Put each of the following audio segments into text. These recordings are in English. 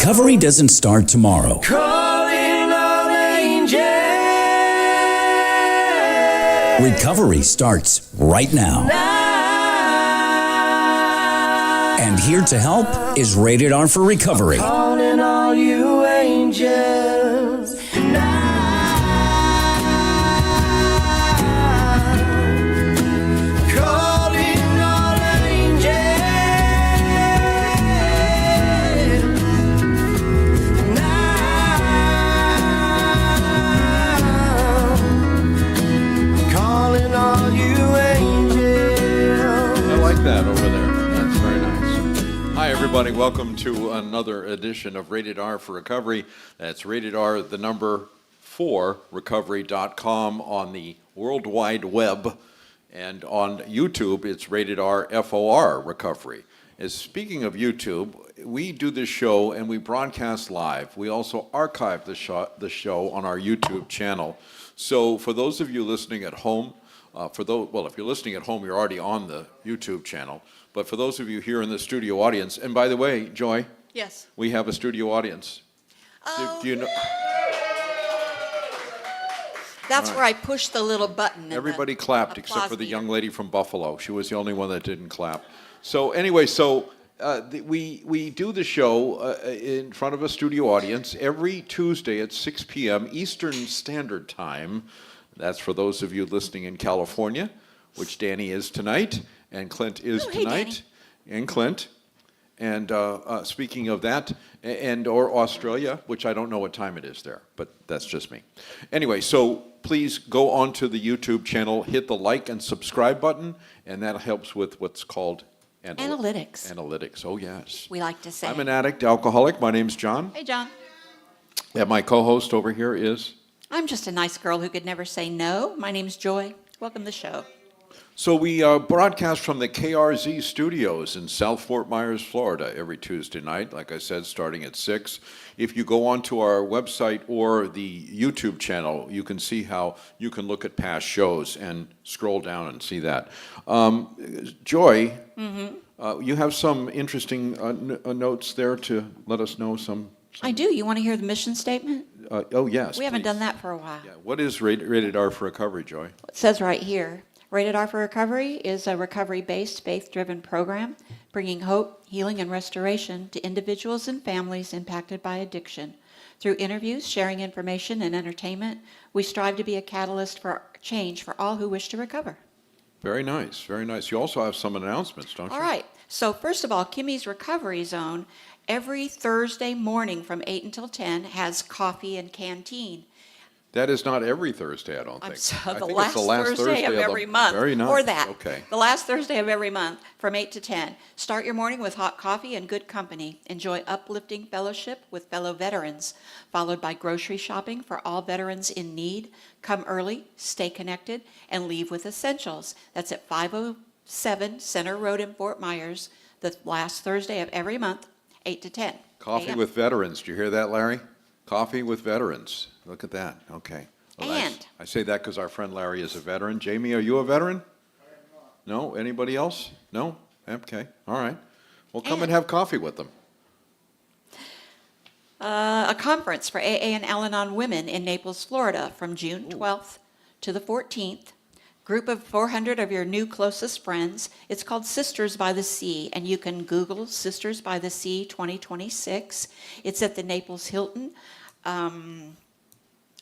Recovery doesn't start tomorrow. Calling all angels. Recovery starts right now. And here to help is Rated R for Recovery. Calling all you angels. Calling all angels. Calling all you angels. I like that over there. That's very nice. Hi, everybody. Welcome to another edition of Rated R for Recovery. That's Rated R, the number 4, recovery.com on the World Wide Web. And on YouTube, it's Rated R FOR Recovery. Speaking of YouTube, we do this show and we broadcast live. We also archive the show on our YouTube channel. So for those of you listening at home, if you're listening at home, you're already on the YouTube channel. But for those of you here in the studio audience, and by the way, Joy, Yes. we have a studio audience. Oh, Do you know? that's where I pushed the little button. and Everybody the clapped except applause for the meter. young lady from Buffalo. She was the only one that didn't clap. So anyway, we do the show in front of a studio audience every Tuesday at 6 p.m. Eastern Standard Time. That's for those of you listening in California, which Danny is tonight, and Clint is Oh, hey, tonight, and Clint. And speaking of that, or Australia, which I don't know what time it is there, but that's just me. Anyway, so please go onto the YouTube channel, hit the like and subscribe button, and that helps with what's called Analytics. Analytics, oh yes. We like to say. I'm an addict, alcoholic. My name's John. Hey, John. And my co-host over here is? I'm just a nice girl who could never say no. My name's Joy. Welcome to the show. So we broadcast from the KRZ studios in South Fort Myers, Florida, every Tuesday night, like I said, starting at 6. If you go onto our website or the YouTube channel, you can see how you can look at past shows and scroll down and see that. Joy, you have some interesting notes there to let us know some. I do. You want to hear the mission statement? Oh, yes. We haven't please. done that for a while. Yeah. What is Rated R for Recovery, Joy? It says right here, Rated R for Recovery is a recovery-based, faith-driven program bringing hope, healing, and restoration to individuals and families impacted by addiction. Through interviews, sharing information, and entertainment, we strive to be a catalyst for change for all who wish to recover. Very nice, very nice. You also have some announcements, don't you? All right. So first of all, Kimmies Recovery Zone, every Thursday morning from 8 until 10 has coffee and canteen. That is not every Thursday, I don't think. So I the think it's last Thursday of every month. Very nice. Or that. Okay. The last Thursday of every month from 8 to 10. Start your morning with hot coffee and good company. Enjoy uplifting fellowship with fellow veterans, followed by grocery shopping for all veterans in need. Come early, stay connected, and leave with essentials. That's at 507 Center Road in Fort Myers, the last Thursday of every month, 8 to 10. Coffee a.m. with veterans. Do you hear that, Larry? Coffee with veterans. Look at that. Okay. Well, And- I say that because our friend Larry is a veteran. Jamie, are you a veteran? I am not. No? Anybody else? No? Okay. All right. Well, come and And- have coffee with them. A conference for AA and Al-Anon women in Naples, Florida from June 12th to the 14th. Group of 400 of your new closest friends. It's called Sisters by the Sea, and you can Google Sisters by the Sea 2026. It's at the Naples Hilton.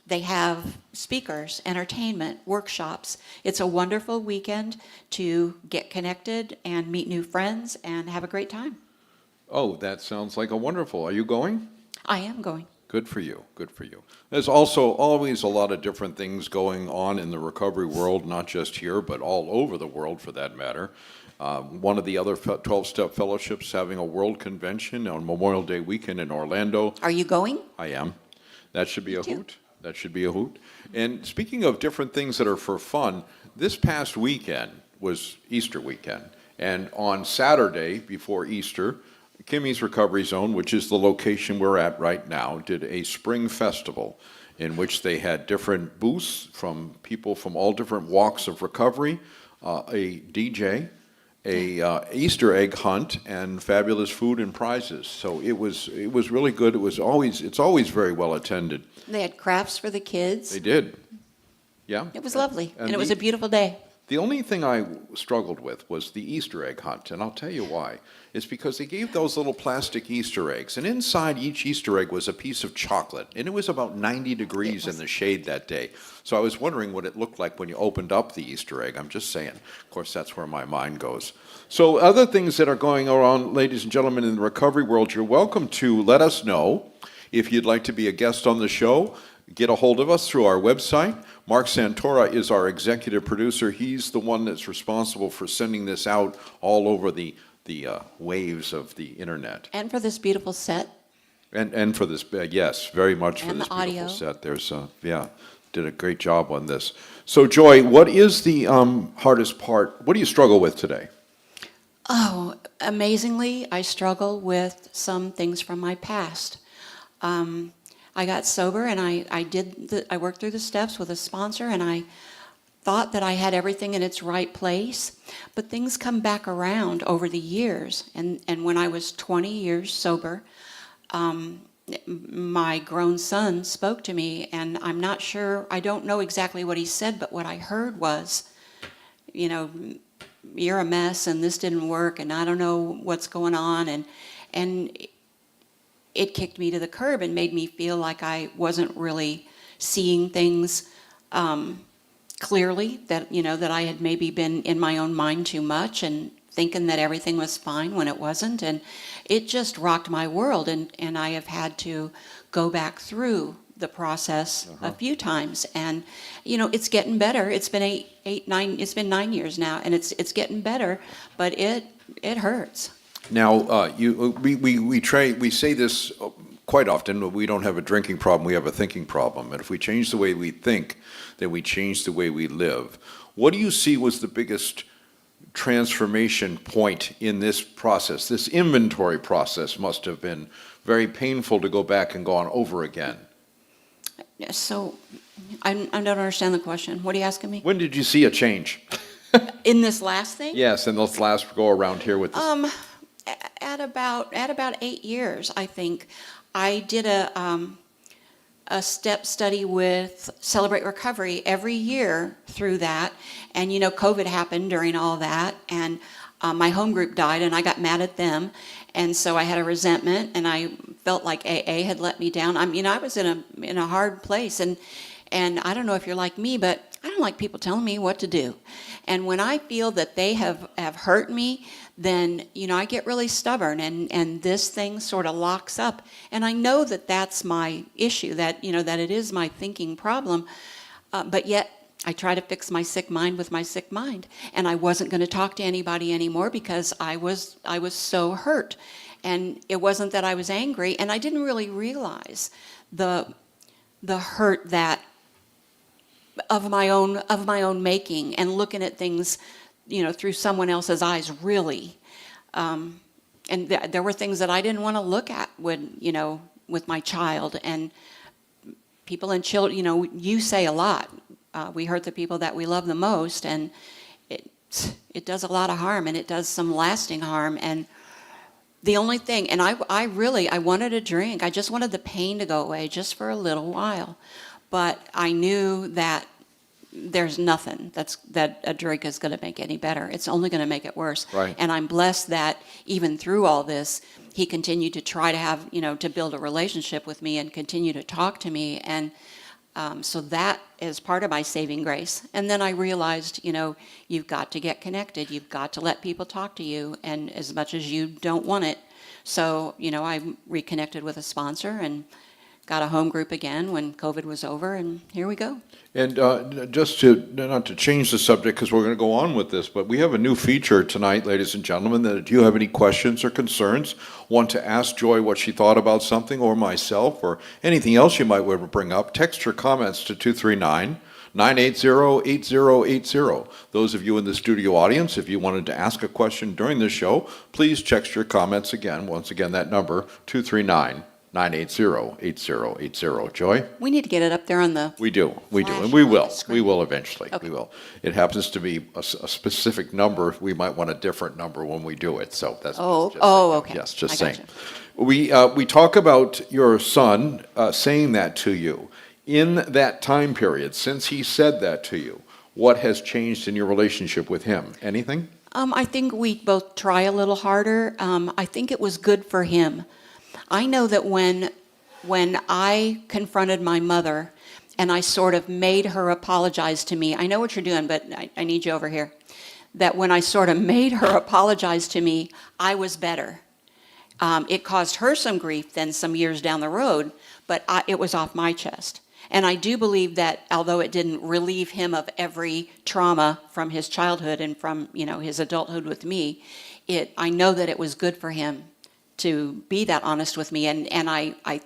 They have speakers, entertainment, workshops. It's a wonderful weekend to get connected and meet new friends and have a great time. Oh, that sounds like a wonderful. Are you going? I am going. Good for you. Good for you. There's also always a lot of different things going on in the recovery world, not just here, but all over the world for that matter. One of the other 12-step fellowships having a world convention on Memorial Day weekend in Orlando. Are you going? I am. That should be a too. hoot. That should be a hoot. And speaking of different things that are for fun, this past weekend was Easter weekend. And on Saturday before Easter, Kimmies Recovery Zone, which is the location we're at right now, did a spring festival in which they had different booths from people from all different walks of recovery, a DJ, a Easter egg hunt and fabulous food and prizes. So it was really good. It's always very well attended. They had crafts for the kids. They did. Yeah. It was lovely, and it was the- a beautiful day. The only thing I struggled with was the Easter egg hunt, and I'll tell you why. It's because they gave those little plastic Easter eggs, and inside each Easter egg was a piece of chocolate, and it was about 90 degrees in the shade that day. So I was wondering what it looked like when you opened up the Easter egg. I'm just saying. Of course, that's where my mind goes. So other things that are going around, ladies and gentlemen, in the recovery world, you're welcome to let us know if you'd like to be a guest on the show. Get a hold of us through our website. Mark Santora is our executive producer. He's the one that's responsible for sending this out all over the waves of the internet. And for this beautiful set. And for this, yes, very much for And this the beautiful audio. set. There's, did a great job on this. So, Joy, what is the hardest part? What do you struggle with today? Oh, amazingly, I struggle with some things from my past. I got sober and I worked through the steps with a sponsor, and I thought that I had everything in its right place, but things come back around over the years. And when I was 20 years sober, my grown son spoke to me, and I'm not sure, I don't know exactly what he said, but what I heard was, you know, you're a mess and this didn't work and I don't know what's going on, and it kicked me to the curb and made me feel like I wasn't really seeing things clearly, that, you know, that I had maybe been in my own mind too much and thinking that everything was fine when it wasn't. And it just rocked my world, and I have had to go back through the process a few times, and you know, it's getting better. It's been it's been 9 years now, and it's getting better, but it hurts. Now, we say this quite often, but we don't have a drinking problem, we have a thinking problem. And if we change the way we think, then we change the way we live. What do you see was the biggest transformation point in this process? This inventory process must have been very painful to go back and go on over again. So, I don't understand the question. What are you asking me? When did you see a change? In this last thing? Yes, in this last go around here with this. At about 8 years, I think. I did a step study with Celebrate Recovery every year through that, and you know, COVID happened during all that, and my home group died, and I got mad at them, and so I had a resentment, and I felt like AA had let me down. I mean, I was in a hard place, and I don't know if you're like me, but I don't like people telling me what to do. And when I feel that they have hurt me, then, you know, I get really stubborn, and this thing sort of locks up. And I know that that's my issue, that, you know, that it is my thinking problem, but yet I try to fix my sick mind with my sick mind. And I wasn't going to talk to anybody anymore because I was so hurt. And it wasn't that I was angry, and I didn't really realize the hurt that of my own making, and looking at things, you know, through someone else's eyes, really. And there were things that I didn't want to look at when, you know, with my child. And people and children, you know, you say a lot. We hurt the people that we love the most, and it does a lot of harm, and it does some lasting harm. And the only thing, and I wanted a drink. I just wanted the pain to go away just for a little while. But I knew that there's nothing that a drink is going to make any better. It's only going to make it worse. Right. And I'm blessed that even through all this, he continued to try to have, you know, to build a relationship with me and continue to talk to me. And so that is part of my saving grace. And then I realized, you know, you've got to get connected. You've got to let people talk to you, and as much as you don't want it. So, you know, I reconnected with a sponsor and got a home group again when COVID was over, and here we go. And just to, not to change the subject, because we're going to go on with this, but we have a new feature tonight, ladies and gentlemen, that if you have any questions or concerns, want to ask Joy what she thought about something, or myself, or anything else you might want to bring up, text your comments to 239-980-8080. Those of you in the studio audience, if you wanted to ask a question during the show, please text your comments again. Once again, that number, 239 980-8080. Joy? We need to get it up there on the, We do, Flash and we on will. the screen. We will eventually. Okay. We will. It happens to be a specific number. We might want a different number when we do it, so that's just okay. Yes, just I saying. gotcha. We talk about your son saying that to you. In that time period, since he said that to you, what has changed in your relationship with him? Anything? I think we both try a little harder. I think it was good for him. I know that when I confronted my mother and I sort of made her apologize to me, I know what you're doing, but I need you over here, that when I sort of made her apologize to me, I was better. It caused her some grief then some years down the road, but it was off my chest. And I do believe that although it didn't relieve him of every trauma from his childhood and from, his adulthood with me, I know that it was good for him to be that honest with me. And I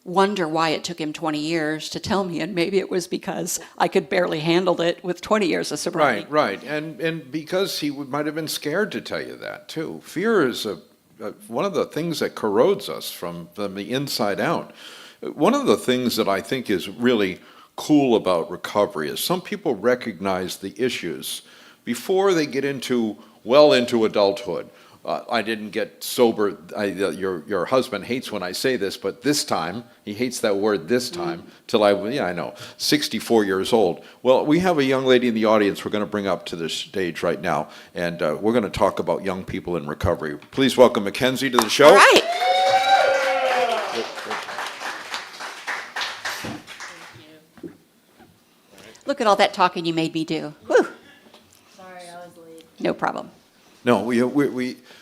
wonder why it took him 20 years to tell me, and maybe it was because I could barely handle it with 20 years of sobriety. Right. And because he might have been scared to tell you that, too. Fear is one of the things that corrodes us from the inside out. One of the things that I think is really cool about recovery is some people recognize the issues before they get into adulthood. I didn't get sober. Your husband hates when I say this, but this time, he hates that word this time, till I know, 64 years old. Well, we have a young lady in the audience we're going to bring up to the stage right now, and we're going to talk about young people in recovery. Please welcome Mackenzie to the show. All right. Look at all that talking you made me do. Whew. Sorry, I was late. No problem. No,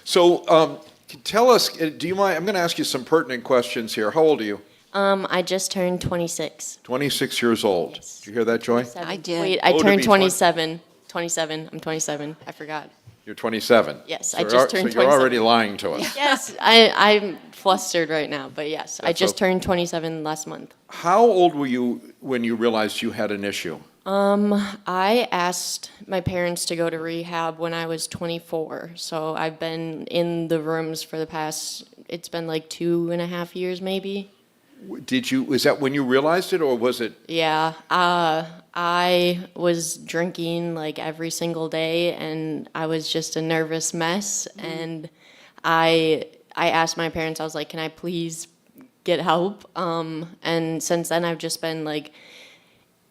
so tell us, do you mind, I'm going to ask you some pertinent questions here. How old are you? I just turned 26. 26 years old. Yes. Did you hear that, Joy? I did. Wait, I Oh, to turned be 27. 27. I'm 27. I forgot. You're 27. Yes, So I just turned So you're 27. already lying to us. Yes, I'm flustered right now, but yes, I That's just okay. turned 27 last month. How old were you when you realized you had an issue? I asked my parents to go to rehab when I was 24, so I've been in the rooms for it's been like 2.5 years maybe. Was that when you realized it, or was it? Yeah, I was drinking like every single day, and I was just a nervous mess. And I asked my parents, I was like, "Can I please get help?" And since then, I've just been like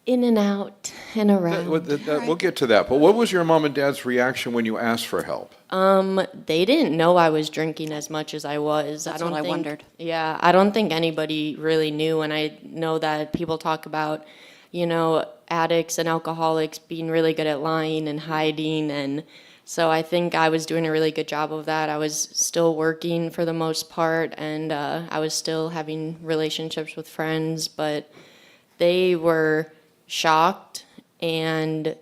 in and out and around. We'll get to that. But what was your mom and dad's reaction when you asked for help? They didn't know I was drinking as much as I was. That's what I wondered. Yeah, I don't think anybody really knew, and I know that people talk about, addicts and alcoholics being really good at lying and hiding, and so I think I was doing a really good job of that. I was still working for the most part, and I was still having relationships with friends, but they were shocked, and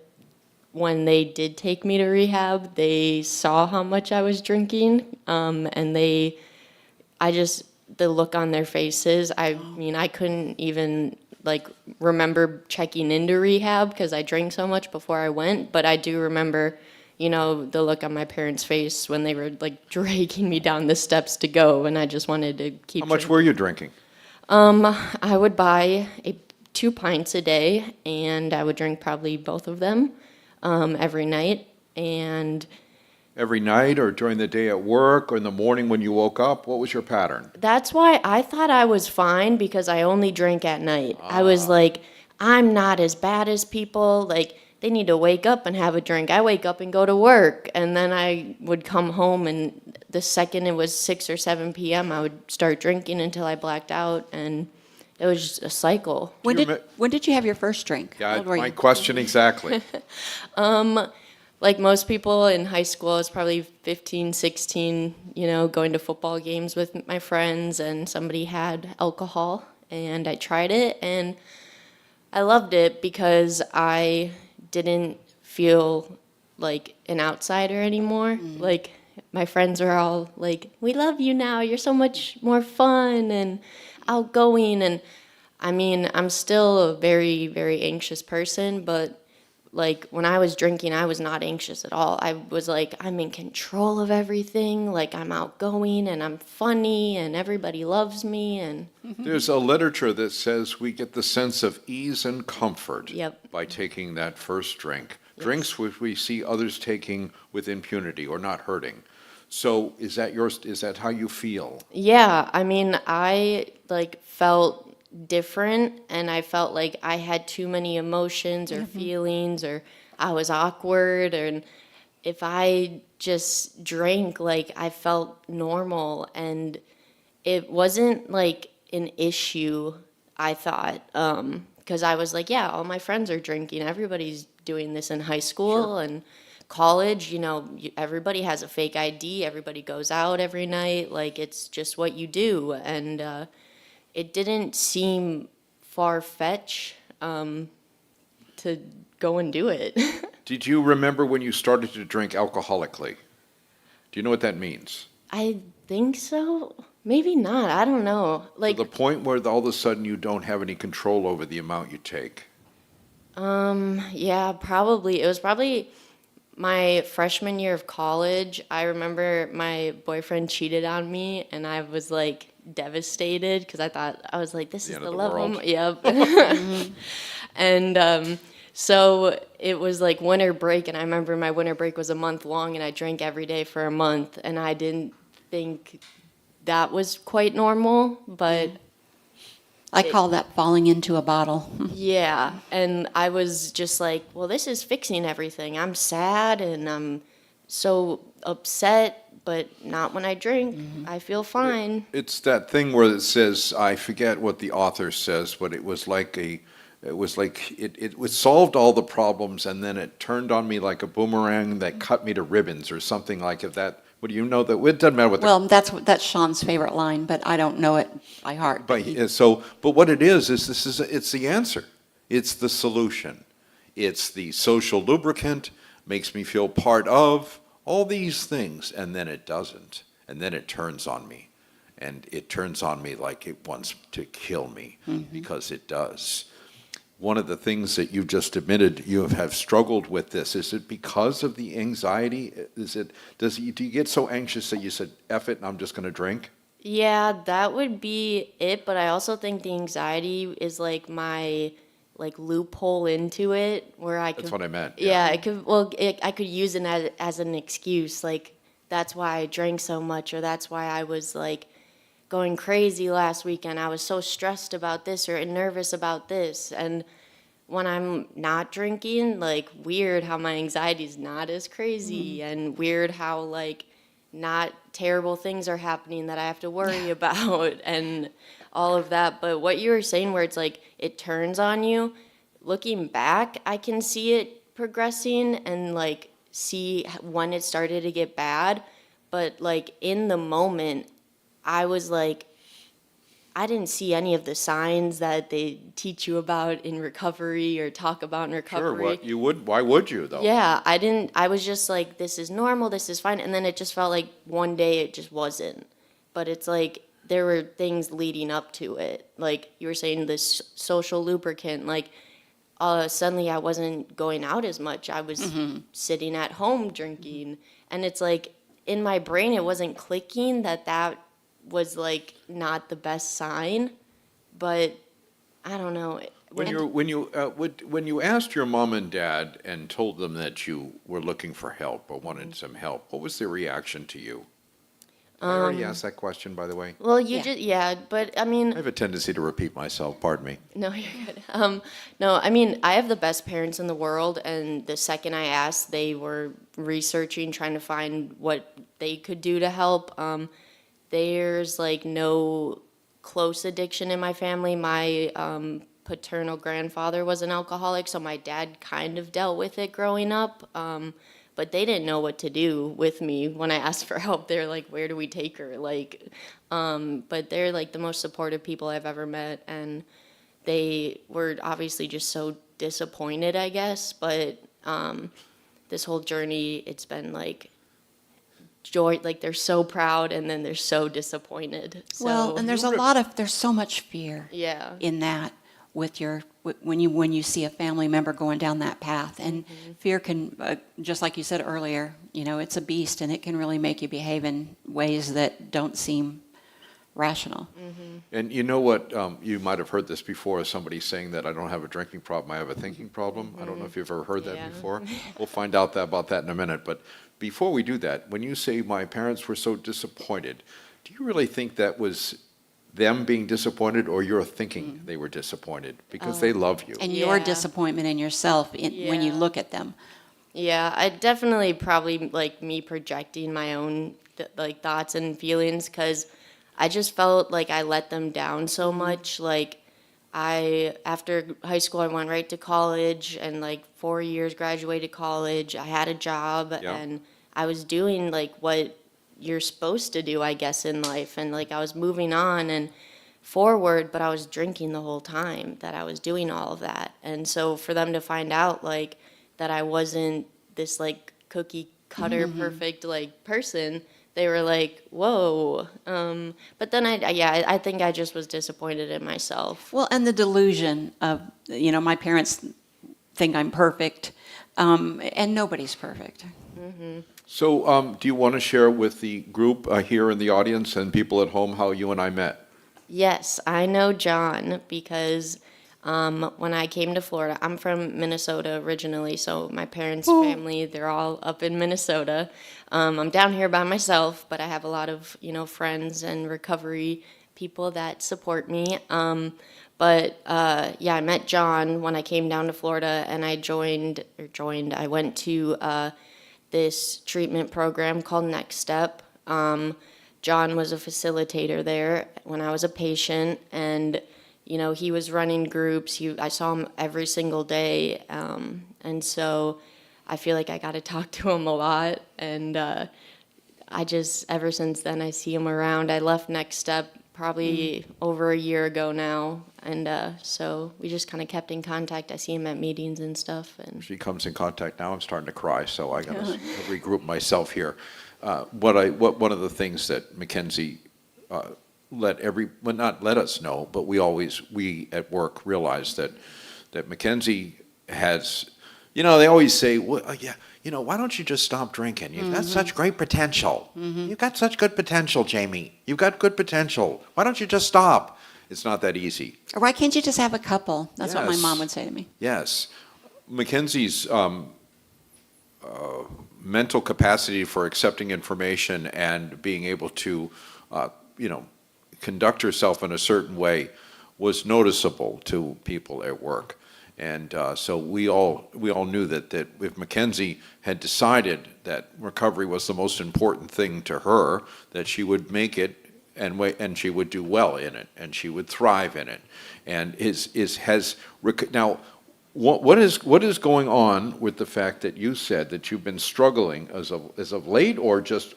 when they did take me to rehab, they saw how much I was drinking, and the look on their faces, I mean, I couldn't even remember checking into rehab because I drank so much before I went, but I do remember, the look on my parents' face when they were dragging me down the steps to go, and I just wanted to keep How much drinking. were you drinking? I would buy 2 pints a day, and I would drink probably both of them every night. And Every night, or during the day at work, or in the morning when you woke up? What was your pattern? that's why I thought I was fine because I only drank at night. I was like, I'm not as bad as people. They need to wake up and have a drink. I wake up and go to work, and then I would come home, and the second it was 6 or 7 p.m., I would start drinking until I blacked out, and it was just a cycle. When you when did you have your first drink? How Yeah, old were my you? question exactly. Like most people in high school, I was probably 15, 16, going to football games with my friends, and somebody had alcohol, and I tried it, and I loved it because I didn't feel like an outsider anymore. My friends were all like, "We love you now, you're so much more fun and outgoing," and I mean, I'm still a very, very anxious person, but like when I was drinking, I was not anxious at all. I was like, I'm in control of everything. Like I'm outgoing and I'm funny and everybody loves me. And There's a literature that says we get the sense of ease and comfort Yep. by taking that first drink. Drinks which we see others taking with impunity or not hurting. So is that how you feel? yeah, I mean, I like felt different and I felt like I had too many emotions or feelings or I was awkward, and if I just drank, like I felt normal, and it wasn't like an issue, I thought, because I was like, yeah, all my friends are drinking, everybody's doing this in high school and college, everybody has a fake ID, everybody goes out every night, like it's just what you do. And it didn't seem far-fetched to go and do it. Did you remember when you started to drink alcoholically? Do you know what that means? I think so. Maybe not. I don't know. Like, To the point where all of a sudden you don't have any control over the amount you take. yeah, probably. It was probably my freshman year of college. I remember my boyfriend cheated on me, and I was like devastated because I was like, this is end the of the love of world. my, yep. And so it was like winter break, and I remember my winter break was a month long, and I drank every day for a month, and I didn't think that was quite normal, but I call that falling into a bottle. yeah, and I was just like, well, this is fixing everything. I'm sad and I'm so upset, but not when I drink. I feel fine. It's that thing where it says, I forget what the author says, but it was like it solved all the problems, and then it turned on me like a boomerang that cut me to ribbons or something like that. What do you know that? It doesn't matter what the Well, that's Sean's favorite line, but I don't know it by heart. But what it is it's the answer. It's the solution. It's the social lubricant, makes me feel part of, all these things, and then it doesn't. And then it turns on me. And it turns on me like it wants to kill me, because it does. One of the things that you just admitted, you have struggled with this. Is it because of the anxiety? Do you get so anxious that you said, F it, and I'm just going to drink? Yeah, that would be it, but I also think the anxiety is like my loophole into it where I could. That's what I meant. Yeah, I could use it as an excuse, like that's why I drank so much, or that's why I was like going crazy last weekend. I was so stressed about this or nervous about this. And when I'm not drinking, like weird how my anxiety is not as crazy, and weird how like not terrible things are happening that I have to worry about and all of that. But what you were saying where it's like it turns on you, looking back, I can see it progressing and like see when it started to get bad. But like in the moment, I was like, I didn't see any of the signs that they teach you about in recovery or talk about in recovery. Sure, why would you though? Yeah, I didn't, I was just like, this is normal, this is fine. And then it just felt like one day it just wasn't. But it's like, there were things leading up to it. Like you were saying, this social lubricant, like suddenly I wasn't going out as much. I was sitting at home drinking. And it's like, in my brain, it wasn't clicking that was like not the best sign, but I don't know. When you asked your mom and dad and told them that you were looking for help or wanted some help, what was their reaction to you? I already asked that question, by the way. Well, but I mean, I have a tendency to repeat myself. Pardon me. no, you're good. No, I mean, I have the best parents in the world, and the second I asked, they were researching, trying to find what they could do to help. There's like no close addiction in my family. My paternal grandfather was an alcoholic, so my dad kind of dealt with it growing up. But they didn't know what to do with me when I asked for help. They're like, where do we take her? Like, but they're like the most supportive people I've ever met, and they were obviously just so disappointed, I guess. But this whole journey, it's been like joy, like they're so proud and then they're so disappointed. So, Well, and there's so much fear yeah. in that. with when you see a family member going down that path. And fear can, just like you said earlier, it's a beast, and it can really make you behave in ways that don't seem rational. And you know what? You might have heard this before, somebody saying that I don't have a drinking problem, I have a thinking problem. I don't know if you've ever heard that Yeah. before. We'll find out about that in a minute. But before we do that, when you say my parents were so disappointed, do you really think that was them being disappointed, or you're thinking they were disappointed? Because they love you. And your Yeah. disappointment in yourself when you Yeah. look at them. Yeah, I definitely probably like me projecting my own like thoughts and feelings, because I just felt like I let them down so much. Like after high school, I went right to college, and like 4 years graduated college. I had a job, Yeah. and I was doing like what you're supposed to do, I guess, in life. And like I was moving on and forward, but I was drinking the whole time that I was doing all of that. And so for them to find out like that I wasn't this like cookie cutter perfect like person, they were like, whoa. But then I think I just was disappointed in myself. Well, and the delusion of, my parents think I'm perfect, and nobody's perfect. So do you want to share with the group here in the audience and people at home how you and I met? Yes, I know John because when I came to Florida, I'm from Minnesota originally, so my parents' family, they're all up in Minnesota. I'm down here by myself, but I have a lot of, friends and recovery people that support me. I met John when I came down to Florida, and I went to this treatment program called Next Step. John was a facilitator there when I was a patient, and he was running groups. I saw him every single day, and so I feel like I got to talk to him a lot. And ever since then, I see him around. I left Next Step probably over a year ago now, and so we just kind of kept in contact. I see him at meetings and stuff. And She comes in contact now. I'm starting to cry, so I got to regroup myself here. One of the things that Mackenzie not let us know, but we at work realize that Mackenzie has, they always say, well, why don't you just stop drinking? You've got such great potential. You've got such good potential, Jamie. You've got good potential. Why don't you just stop? It's not that easy. Or why can't you just have a couple? That's what my Yes. mom would say to me. Yes. Mackenzie's mental capacity for accepting information and being able to, conduct herself in a certain way was noticeable to people at work. And so we all knew that if Mackenzie had decided that recovery was the most important thing to her, that she would make it and she would do well in it, and she would thrive in it. And now, what is going on with the fact that you said that you've been struggling as of late, or just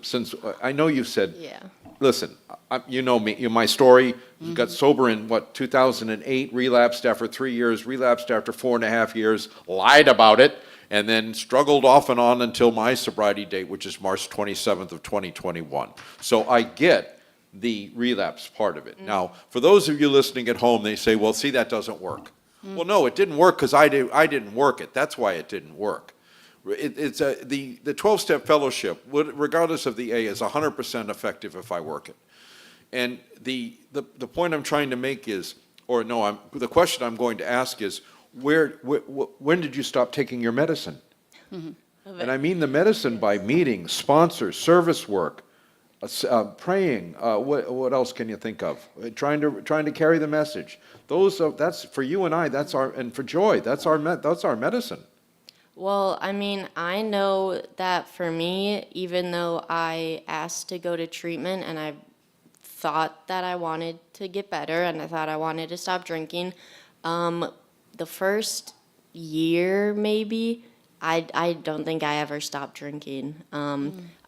since I know you said, yeah. Listen, you know me, my story. You got sober in 2008, relapsed after 3 years, relapsed after 4.5 years, lied about it, and then struggled off and on until my sobriety date, which is March 27th of 2021. So I get the relapse part of it. Now, for those of you listening at home, they say, well, see, that doesn't work. Well, no, it didn't work because I didn't work it. That's why it didn't work. It's the 12-step fellowship, regardless of the A, is 100% effective if I work it. And the point I'm trying to make is, the question I'm going to ask is, when did you stop taking your medicine? And I mean the medicine by meetings, sponsors, service work, praying. What else can you think of? Trying to carry the message. That's for you and I. And for Joy, that's our medicine. Well, I mean, I know that for me, even though I asked to go to treatment and I thought that I wanted to get better and I thought I wanted to stop drinking, the first year maybe, I don't think I ever stopped drinking.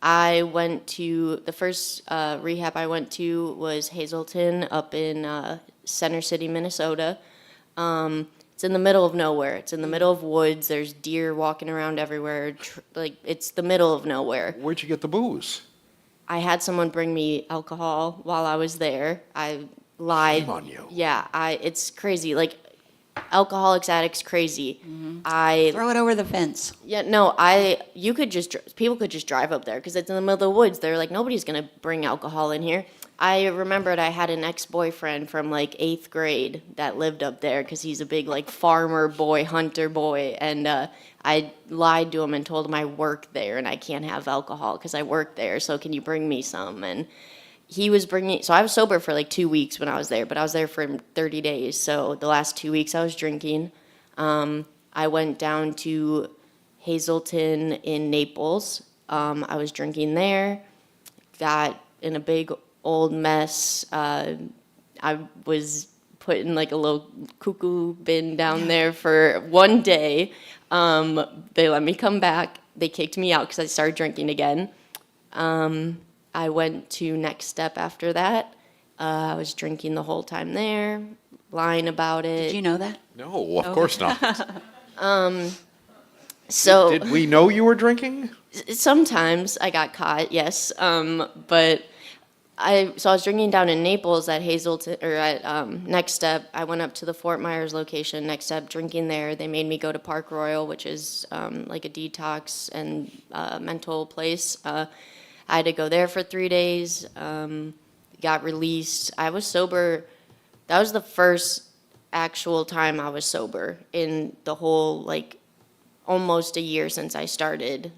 I went to, the first rehab I went to was Hazelton up in Center City, Minnesota. It's in the middle of nowhere. It's in the middle of woods. There's deer walking around everywhere. It's the middle of nowhere. Where'd you get the booze? I had someone bring me alcohol while I was there. I lied. Shame on you. Yeah, it's crazy. Like, alcoholics, addicts, crazy. Throw it over the fence. Yeah, no, people could just drive up there because it's in the middle of the woods. They're like, nobody's gonna bring alcohol in here. I remembered I had an ex-boyfriend from like 8th grade that lived up there because he's a big like farmer boy, hunter boy, and I lied to him and told him I work there and I can't have alcohol because I work there. So can you bring me some? And he was bringing. So I was sober for like 2 weeks when I was there, but I was there for 30 days. So the last 2 weeks I was drinking. I went down to Hazleton in Naples. I was drinking there, got in a big old mess. I was put in like a little cuckoo bin down there for one day. They let me come back. They kicked me out because I started drinking again. I went to Next Step after that. I was drinking the whole time there, lying about it. Did you know that? No, of course not. So Did we know you were drinking? sometimes I got caught, yes. But I was drinking down in Naples at Hazleton or at Next Step. I went up to the Fort Myers location, Next Step, drinking there. They made me go to Park Royal, which is like a detox and mental place. I had to go there for 3 days. Got released. I was sober. That was the first actual time I was sober in the whole like almost a year since I started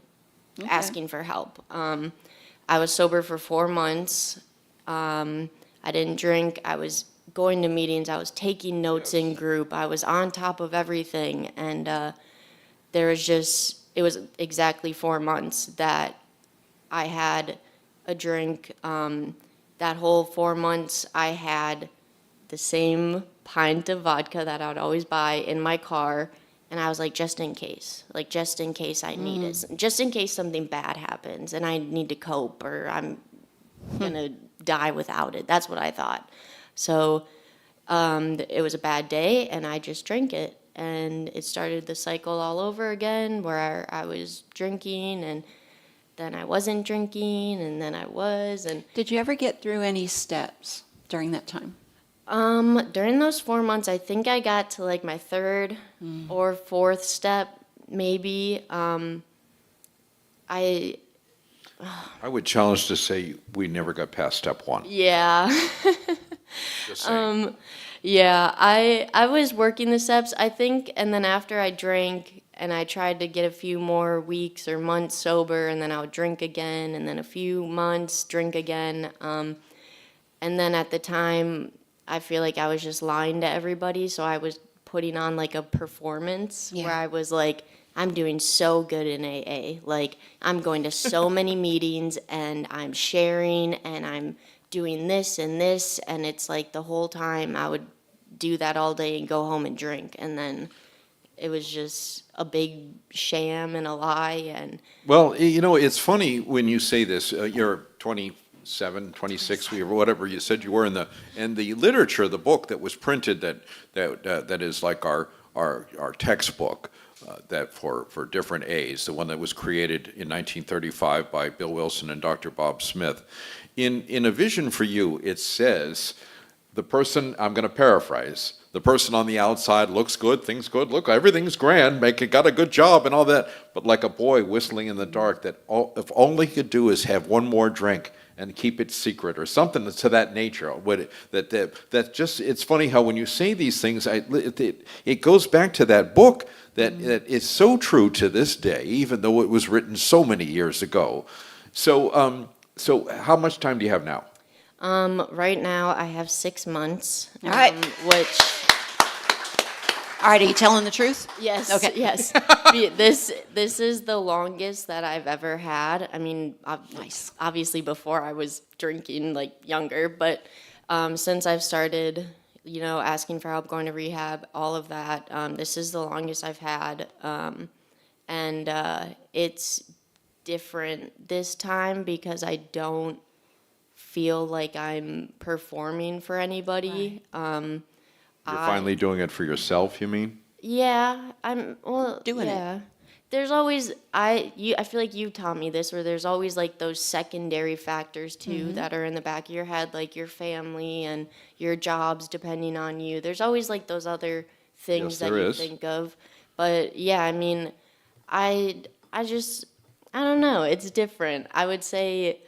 asking for help. I was sober for 4 months. I didn't drink. I was going to meetings. I was taking notes in group. I was on top of everything. And it was exactly 4 months that I had a drink. That whole 4 months, I had the same pint of vodka that I would always buy in my car. And I was like, just in case I need it, just in case something bad happens and I need to cope or I'm going to die without it. That's what I thought. So it was a bad day and I just drank it. And it started the cycle all over again where I was drinking and then I wasn't drinking and then I was. And Did you ever get through any steps during that time? during those 4 months, I think I got to like my third or fourth step, maybe. I would challenge to say we never got past step 1. Yeah. Just saying. Yeah, I was working the steps, I think, and then after I drank and I tried to get a few more weeks or months sober, and then I would drink again, and then a few months, drink again. And then at the time, I feel like I was just lying to everybody, so I was putting on like a performance where I was like, I'm doing so good in AA. Like, I'm going to so many meetings, and I'm sharing, and I'm doing this, and it's like the whole time I would do that all day and go home and drink, and then it was just a big sham and a lie. And Well, you know, it's funny when you say this. You're 27, 26, or whatever you said you were in the literature, the book that was printed that is like our textbook that for different A's, the one that was created in 1935 by Bill Wilson and Dr. Bob Smith. In A Vision for You, it says, the person, I'm going to paraphrase, the person on the outside looks good, things good, look, everything's grand, got a good job and all that, but like a boy whistling in the dark that if all he could do is have one more drink and keep it secret or something to that nature. That just, it's funny how when you say these things, it goes back to that book that is so true to this day, even though it was written so many years ago. So how much time do you have now? right now I have 6 months. All right. Which, All right, are you telling the truth? yes, Okay. yes. This is the longest that I've ever had. I mean, Nice. obviously before I was drinking, like younger, but since I've started, asking for help, going to rehab, all of that, this is the longest I've had. And it's different this time because I don't feel like I'm performing for anybody. You're finally doing it for yourself, you mean? Yeah, I'm Doing it. yeah. there's always, I feel like you taught me this, where there's always like those secondary factors too that are in the back of your head, like your family and your jobs depending on you. There's always like those other things Yes, that there you is. think of. But yeah, I mean, I just, I don't know, it's different. I would say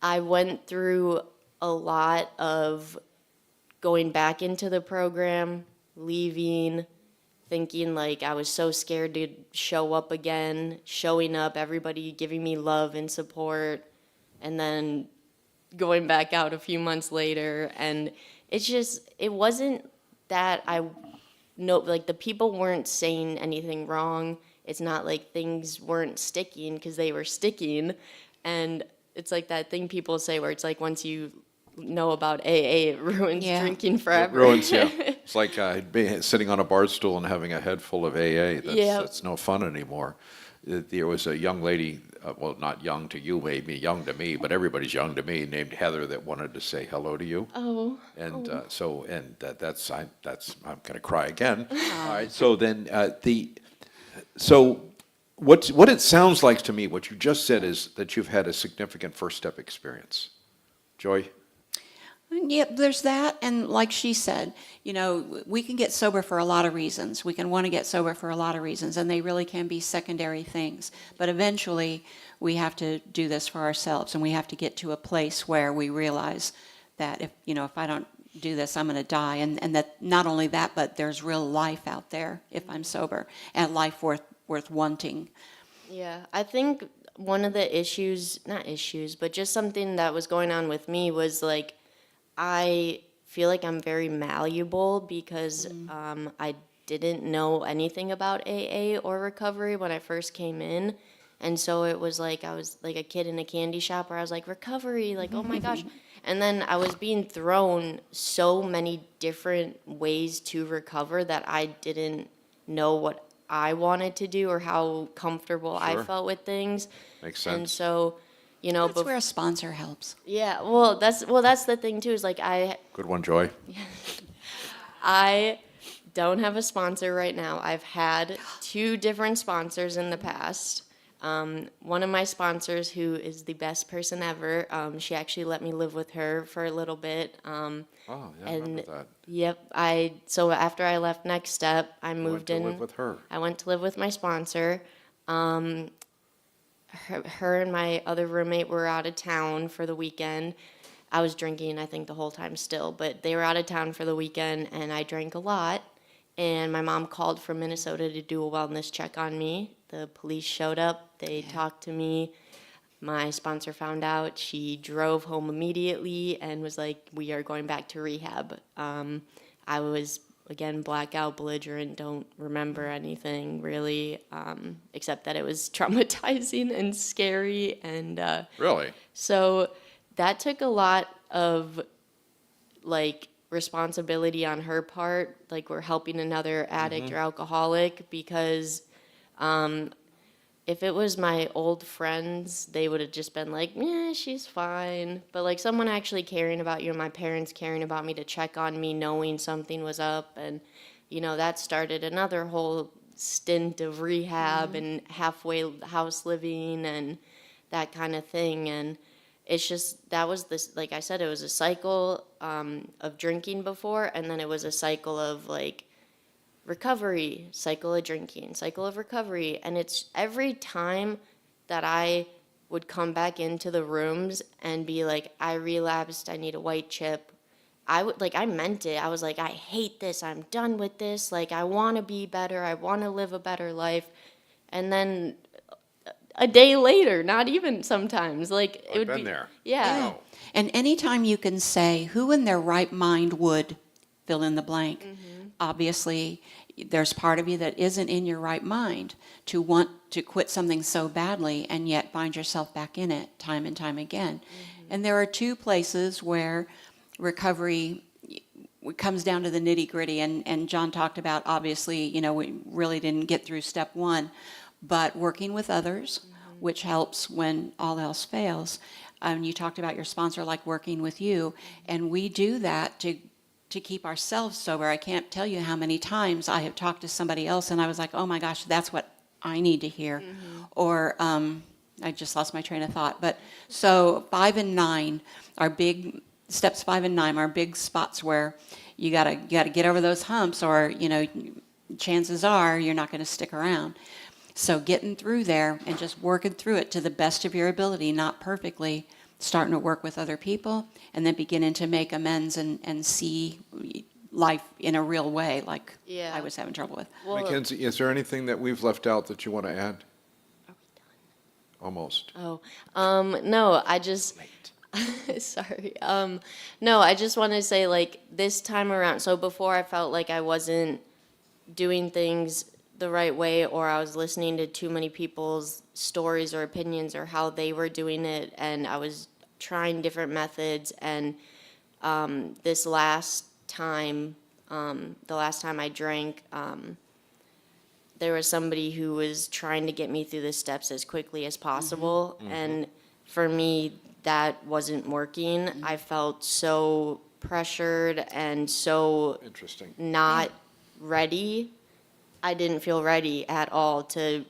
I went through a lot of going back into the program, leaving, thinking like I was so scared to show up again, showing up, everybody giving me love and support, and then going back out a few months later. And it's just, it wasn't that like the people weren't saying anything wrong. It's not like things weren't sticking, because they were sticking. And it's like that thing people say where it's like once you know about AA, it ruins drinking forever. It ruins, yeah. It's like sitting on a bar stool and having a head full of AA. That's no fun anymore. There was a young lady, well, not young to you, maybe young to me, but everybody's young to me, named Heather, that wanted to say hello to you. Oh. And that's I'm going to cry again. All right. So then so what it sounds like to me, what you just said, is that you've had a significant first step experience. Joy? Yep, there's that, and like she said, we can get sober for a lot of reasons. We can want to get sober for a lot of reasons, and they really can be secondary things. But eventually, we have to do this for ourselves, and we have to get to a place where we realize that if I don't do this, I'm going to die, and that not only that, but there's real life out there if I'm sober, and life worth wanting. Yeah, I think one of the not issues, but just something that was going on with me was like, I feel like I'm very malleable because I didn't know anything about AA or recovery when I first came in. And so it was like I was like a kid in a candy shop where I was like, recovery, like, oh my gosh. And then I was being thrown so many different ways to recover that I didn't know what I wanted to do or how comfortable I felt with things. Makes sense. And so, That's where a sponsor helps. yeah, well, that's the thing too, is like Good one, Joy. I don't have a sponsor right now. I've had 2 different sponsors in the past. One of my sponsors, who is the best person ever, she actually let me live with her for a little bit. Oh, yeah, I remember that. Yep. So after I left Next Step, I moved in. To live with her. I went to live with my sponsor. Her and my other roommate were out of town for the weekend. I was drinking, I think, the whole time still, but they were out of town for the weekend, and I drank a lot. And my mom called from Minnesota to do a wellness check on me. The police showed up. They talked to me. My sponsor found out. She drove home immediately and was like, we are going back to rehab. I was, again, blackout, belligerent, don't remember anything really, except that it was traumatizing and scary. And Really? so that took a lot of, like, responsibility on her part. Like, we're helping another addict or alcoholic, because if it was my old friends, they would have just been like, yeah, she's fine. But like someone actually caring about you, and my parents caring about me to check on me, knowing something was up. And, that started another whole stint of rehab and halfway house living and that kind of thing. And it's just, that was this, like I said, it was a cycle of drinking before, and then it was a cycle of like recovery, cycle of drinking, cycle of recovery. And it's every time that I would come back into the rooms and be like, I relapsed, I need a white chip. I meant it. I was like, I hate this, I'm done with this. Like, I want to be better, I want to live a better life. And then a day later, not even sometimes, like it would been be there. Yeah. Oh. And anytime you can say, who in their right mind would fill in the blank? Obviously, there's part of you that isn't in your right mind to want to quit something so badly and yet find yourself back in it time and time again. And there are 2 places where recovery comes down to the nitty-gritty, and John talked about, obviously, we really didn't get through step 1, but working with others, which helps when all else fails. You talked about your sponsor, like working with you, and we do that to keep ourselves sober. I can't tell you how many times I have talked to somebody else and I was like, oh my gosh, that's what I need to hear. Or I just lost my train of thought. But so 5 and 9 are big, steps 5 and 9 are big spots where you gotta get over those humps, or, chances are you're not gonna stick around. So getting through there and just working through it to the best of your ability, not perfectly, starting to work with other people, and then beginning to make amends and see life in a real way, like Yeah. I was having trouble with. Well, Mackenzie, is there anything that we've left out that you want to add? are we done? Almost. Oh, no, I just, sorry. No, I just want to say, like, this time around, so before I felt like I wasn't doing things the right way, or I was listening to too many people's stories or opinions or how they were doing it, and I was trying different methods, and this last time, the last time I drank, there was somebody who was trying to get me through the steps as quickly as possible, and for me, that wasn't working. I felt so pressured and so Interesting. not ready. I didn't feel ready at all to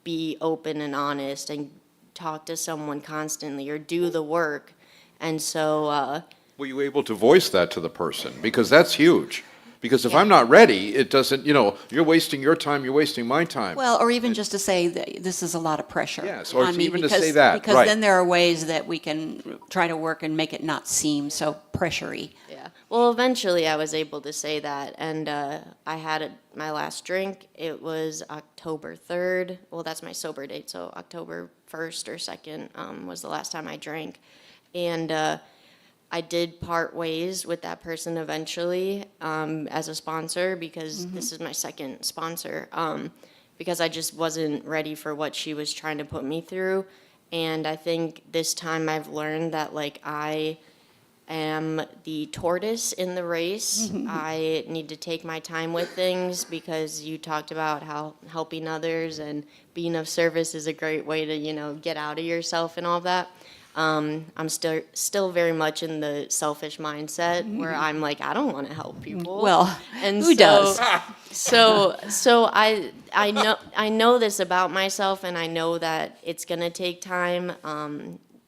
be open and honest and talk to someone constantly or do the work. And so, Were you able to voice that to the person? Because that's huge. Because if I'm not ready, it doesn't, you're wasting your time, you're wasting my time. Well, or even just to say that this is a lot of pressure. Yes, or on me, even to because- say that, Because right. then there are ways that we can try to work and make it not seem so pressure-y. yeah. Well, eventually I was able to say that. And I had my last drink. It was October 3rd. Well, that's my sober date. So October 1st or 2nd was the last time I drank. And I did part ways with that person eventually as a sponsor, because this is my second sponsor, because I just wasn't ready for what she was trying to put me through. And I think this time I've learned that, like, I am the tortoise in the race. I need to take my time with things, because you talked about how helping others and being of service is a great way to, get out of yourself and all that. I'm still very much in the selfish mindset where I'm like, I don't want to help people. Well, and who does? So I know this about myself, and I know that it's gonna take time.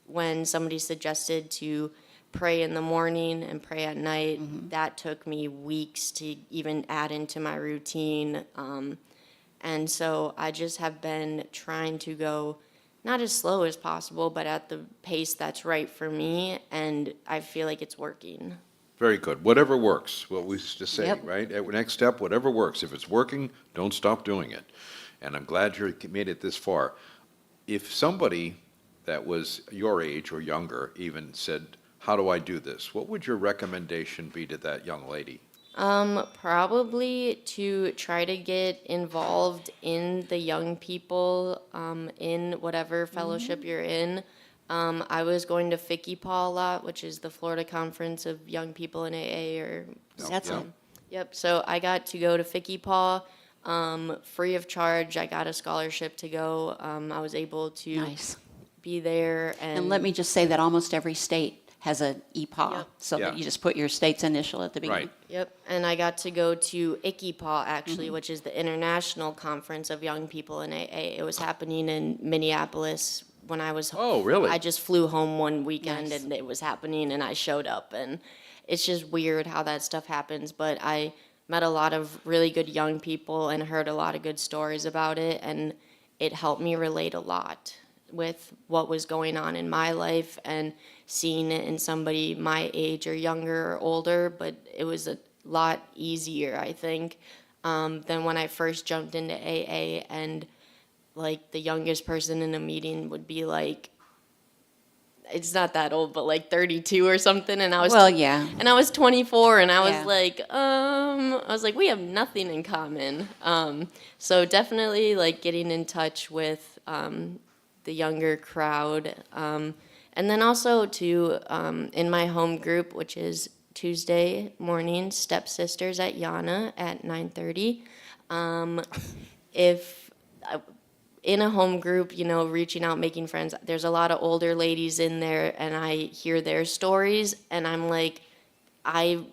When somebody suggested to pray in the morning and pray at night, that took me weeks to even add into my routine. And so I just have been trying to go not as slow as possible, but at the pace that's right for me, and I feel like it's working. Very good. Whatever works, what we used to say, Yep. right? Next step, whatever works. If it's working, don't stop doing it. And I'm glad you made it this far. If somebody that was your age or younger even said, how do I do this? What would your recommendation be to that young lady? Probably to try to get involved in the young people, in whatever fellowship you're in. I was going to FICCIPA a lot, which is the Florida Conference of Young People in AA, or That's Yeah. it. Yep. So I got to go to FICCIPA, free of charge. I got a scholarship to go. I was able to Nice. be there, And let me just say that almost every state has an EPA, Yep. so Yeah. that you just put your state's initial at the beginning. Right. Yep, and I got to go to ICIPA actually, which is the International Conference of Young People in AA. It was happening in Minneapolis when I was. Oh, really? I just flew home one weekend Nice. and it was happening, and I showed up, and it's just weird how that stuff happens. But I met a lot of really good young people and heard a lot of good stories about it, and it helped me relate a lot with what was going on in my life and seeing it in somebody my age or younger or older, but it was a lot easier, I think, than when I first jumped into AA, and like the youngest person in a meeting would be like, it's not that old, but like 32 or something, and I was Well, yeah. and I was 24, and I was Yeah. like, we have nothing in common. So definitely like getting in touch with the younger crowd. And then also to, in my home group, which is Tuesday morning, Stepsisters at Yana at 9:30. If in a home group, reaching out, making friends, there's a lot of older ladies in there, and I hear their stories, and I'm like, I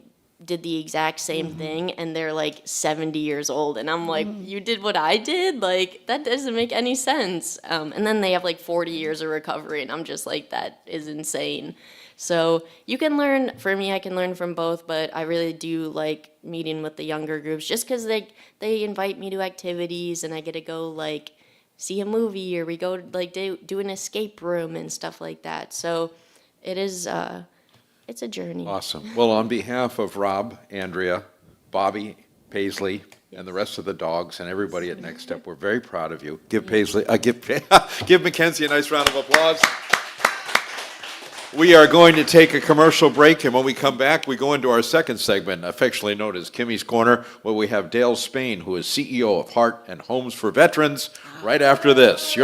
did the exact same thing, and they're like 70 years old, and I'm like, you did what I did? Like, that doesn't make any sense. And then they have like 40 years of recovery, and I'm just like, that is insane. So you can learn, for me, I can learn from both, but I really do like meeting with the younger groups just because they invite me to activities, and I get to go like see a movie, or we go like do an escape room and stuff like that. So it is, it's a journey. Awesome. Well, on behalf of Rob, Andrea, Bobby, Paisley, and the rest of the dogs and everybody at Next Step, we're very proud of you. Give give Mackenzie a nice round of applause. We are going to take a commercial break, and when we come back, we go into our second segment, affectionately known as Kimmy's Corner, where we have Dale Spain, who is CEO of Heart and Homes for Veterans, right after this.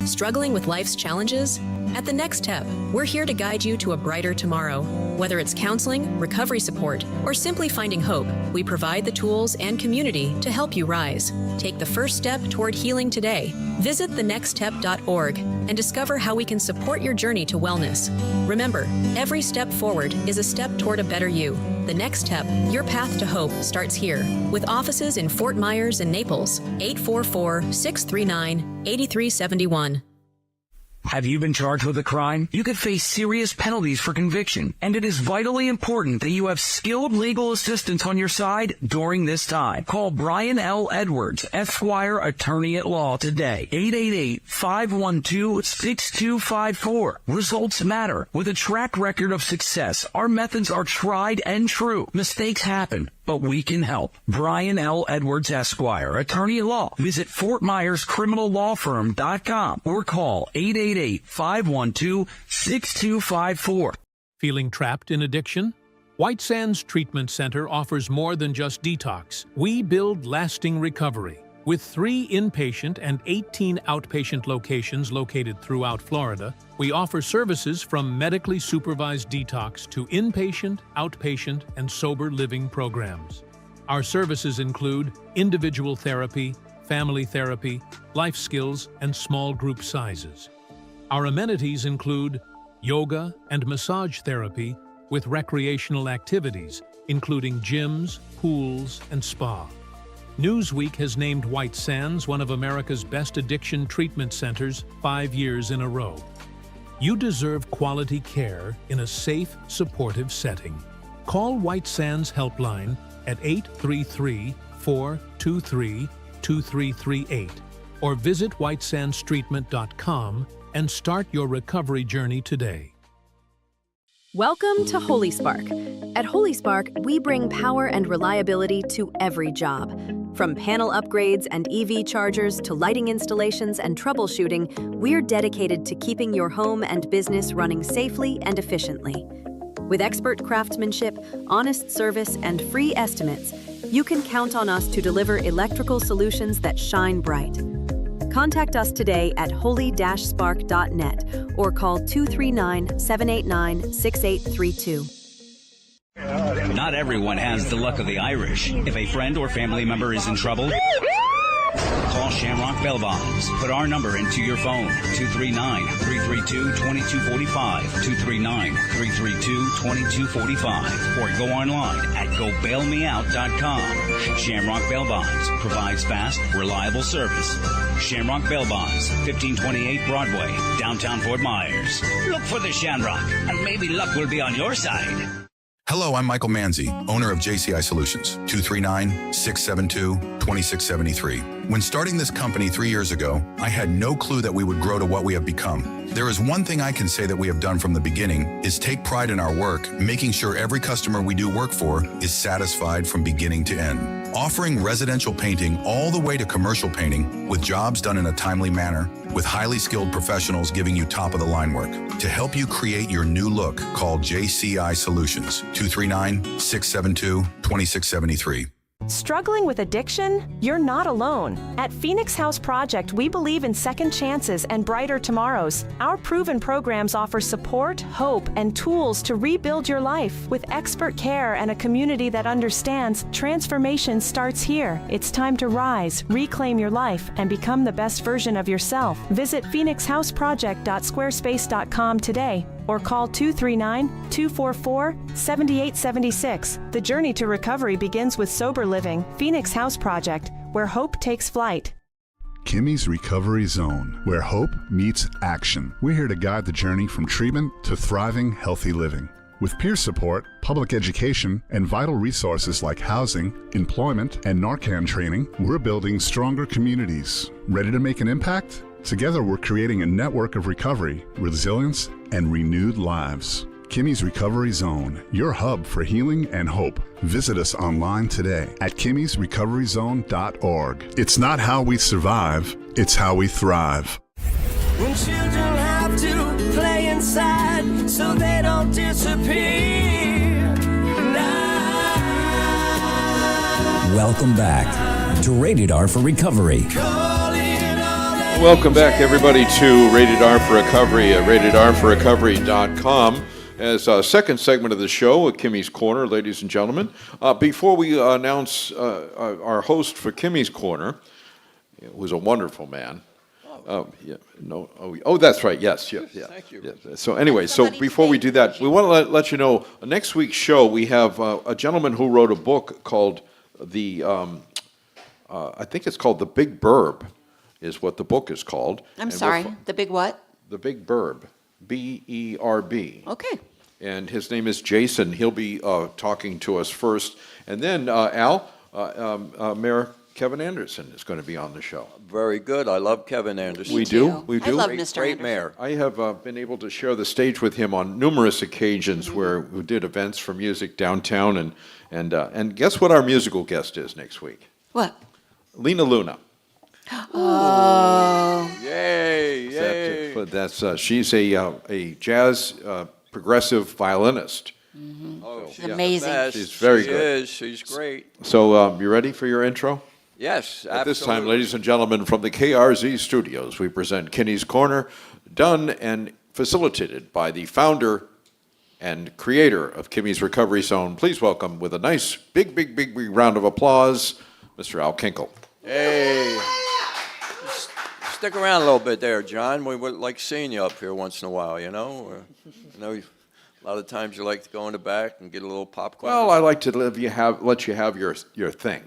Struggling with life's challenges? At The Next Step, we're here to guide you to a brighter tomorrow. Whether it's counseling, recovery support, or simply finding hope, we provide the tools and community to help you rise. Take the first step toward healing today. Visit thenextstep.org and discover how we can support your journey to wellness. Remember, every step forward is a step toward a better you. The Next Step, your path to hope, starts here. With offices in Fort Myers and Naples, 844-639-8371. Have you been charged with a crime? You could face serious penalties for conviction, and it is vitally important that you have skilled legal assistance on your side during this time. Call Brian L. Edwards, Esquire, Attorney at Law today. 888-512-6254. Results matter. With a track record of success, our methods are tried and true. Mistakes happen, but we can help. Brian L. Edwards, Esquire, Attorney at Law. Visit FortMyersCriminalLawFirm.com or call 888-512-6254. Feeling trapped in addiction? White Sands Treatment Center offers more than just detox. We build lasting recovery. With 3 inpatient and 18 outpatient locations located throughout Florida, we offer services from medically supervised detox to inpatient, outpatient, and sober living programs. Our services include individual therapy, family therapy, life skills, and small group sizes. Our amenities include yoga and massage therapy with recreational activities, including gyms, pools, and spa. Newsweek has named White Sands one of America's best addiction treatment centers 5 years in a row. You deserve quality care in a safe, supportive setting. Call White Sands Helpline at 833-423-2338 or visit whitesandstreatment.com and start your recovery journey today. Welcome to Holy Spark. At Holy Spark, we bring power and reliability to every job. From panel upgrades and EV chargers to lighting installations and troubleshooting, we're dedicated to keeping your home and business running safely and efficiently. With expert craftsmanship, honest service, and free estimates, you can count on us to deliver electrical solutions that shine bright. Contact us today at holy-spark.net or call 239-789-6832. Not everyone has the luck of the Irish. If a friend or family member is in trouble, call Shamrock Bell Bonds. Put our number into your phone, 239-332-2245, 239-332-2245, or go online at gobailmeout.com. Shamrock Bell Bonds provides fast, reliable service. Shamrock Bell Bonds, 1528 Broadway, downtown Fort Myers. Look for the Shamrock, and maybe luck will be on your side. Hello, I'm Michael Manzi, owner of JCI Solutions, 239-672-2673. When starting this company 3 years ago, I had no clue that we would grow to what we have become. There is one thing I can say that we have done from the beginning is take pride in our work, making sure every customer we do work for is satisfied from beginning to end. Offering residential painting all the way to commercial painting with jobs done in a timely manner, with highly skilled professionals giving you top-of-the-line work. To help you create your new look, call JCI Solutions, 239-672-2673. Struggling with addiction? You're not alone. At Phoenix House Project, we believe in second chances and brighter tomorrows. Our proven programs offer support, hope, and tools to rebuild your life. With expert care and a community that understands, transformation starts here. It's time to rise, reclaim your life, and become the best version of yourself. Visit phoenixhouseproject.squarespace.com today. or call 239-244-7876. The journey to recovery begins with sober living. Phoenix House Project, where hope takes flight. Kimmies Recovery Zone, where hope meets action. We're here to guide the journey from treatment to thriving, healthy living. With peer support, public education, and vital resources like housing, employment, and Narcan training, we're building stronger communities. Ready to make an impact? Together, we're creating a network of recovery, resilience, and renewed lives. Kimmies Recovery Zone, your hub for healing and hope. Visit us online today at kimmiesrecoveryzone.org. It's not how we survive, it's how we thrive. When children have to play inside so they don't disappear. Welcome back to Rated R for Recovery. Welcome back, everybody, to Rated R for Recovery at ratedrforrecovery.com. As a second segment of the show, Kimmy's Corner, ladies and gentlemen. Before we announce our host for Kimmy's Corner, who's a wonderful man. That's right. Yes. Thank you. Yeah. So anyway, before we do that, we want to let you know, next week's show, we have a gentleman who wrote a book called I think it's called The Big Burb, is what the book is called. I'm sorry, the big what? The Big Burb, B-E-R-B. Okay. And his name is Jason. He'll be talking to us first. And then, Al, Mayor Kevin Anderson is going to be on the show. Very good. I love Kevin Anderson. We do. I love Mr. Great Anderson. mayor. I have been able to share the stage with him on numerous occasions where we did events for music downtown. And guess what our musical guest is next week? What? Lena Luna. Oh. Yay. She's a jazz progressive violinist. Oh, she's amazing. the best. She's very good. She's great. So you ready for your intro? Yes, At this time, absolutely. ladies and gentlemen, from the KRZ studios, we present Kinney's Corner, done and facilitated by the founder and creator of Kimmy's Recovery Zone. Please welcome, with a nice big round of applause, Mr. Al Kinkle. Hey. Stick around a little bit there, John. We would like seeing you up here once in a while, you know? I know a lot of times you like to go in the back and get a little popcorn. Well, I like to let you have your thing.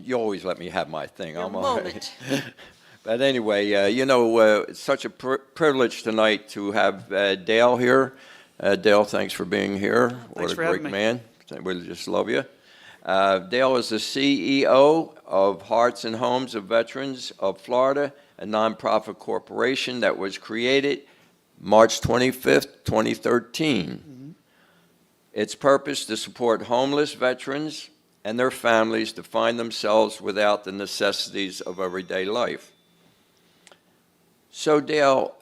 You always let me have my thing. Your I'm all right. moment. But anyway, it's such a privilege tonight to have Dale here. Dale, thanks for being here. Thanks for What a having great me. man. We just love you. Dale is the CEO of Hearts and Homes of Veterans of Florida, a nonprofit corporation that was created March 25th, 2013. Its purpose to support homeless veterans and their families to find themselves without the necessities of everyday life. So Dale,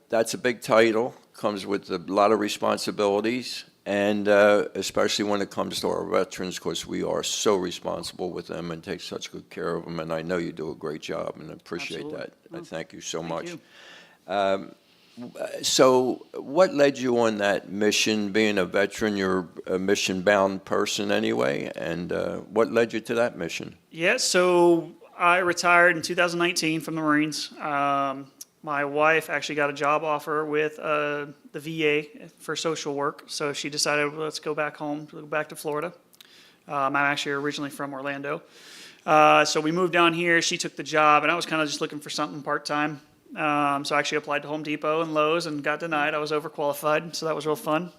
that's a big title, comes with a lot of responsibilities, and especially when it comes to our veterans, because we are so responsible with them and take such good care of them, and I know you do a great job, and I appreciate that. I thank you so much. So what led you on that mission? Being a veteran, you're a mission-bound person anyway, and what led you to that mission? Yeah, so I retired in 2019 from the Marines. My wife actually got a job offer with the VA for social work, so she decided, well, let's go back home, go back to Florida. I'm actually originally from Orlando. So we moved down here, she took the job, and I was kind of just looking for something part-time. So I actually applied to Home Depot and Lowe's and got denied. I was overqualified, so that was real fun.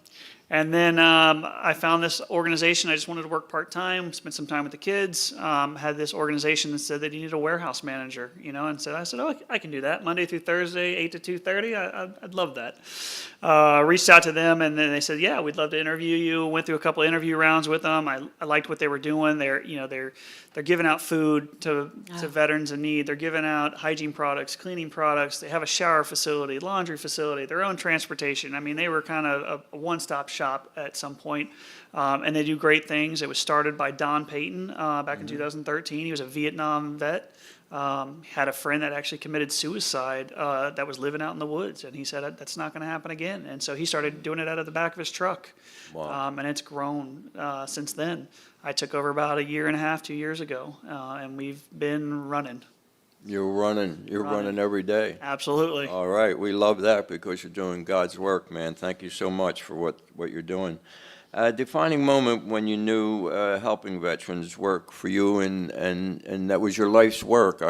And then I found this organization. I just wanted to work part-time, spend some time with the kids. Had this organization that said that you need a warehouse manager, and so I said, oh, I can do that. Monday through Thursday, 8 to 2:30. I'd love that. Reached out to them, and then they said, yeah, we'd love to interview you. Went through a couple of interview rounds with them. I liked what they were doing. They're giving out food to veterans in need. They're giving out hygiene products, cleaning products. They have a shower facility, laundry facility, their own transportation. I mean, they were kind of a one-stop shop at some point. And they do great things. It was started by Don Payton back in 2013. He was a Vietnam vet. Had a friend that actually committed suicide that was living out in the woods. And he said, that's not going to happen again. And so he started doing it out of the back of his truck. Wow. And it's grown since then. I took over about a year and a half, 2 years ago, and we've been running. You're running every day. Absolutely. All right, we love that because you're doing God's work, man. Thank you so much for what you're doing. Defining moment when you knew helping veterans work for you, and that was your life's work.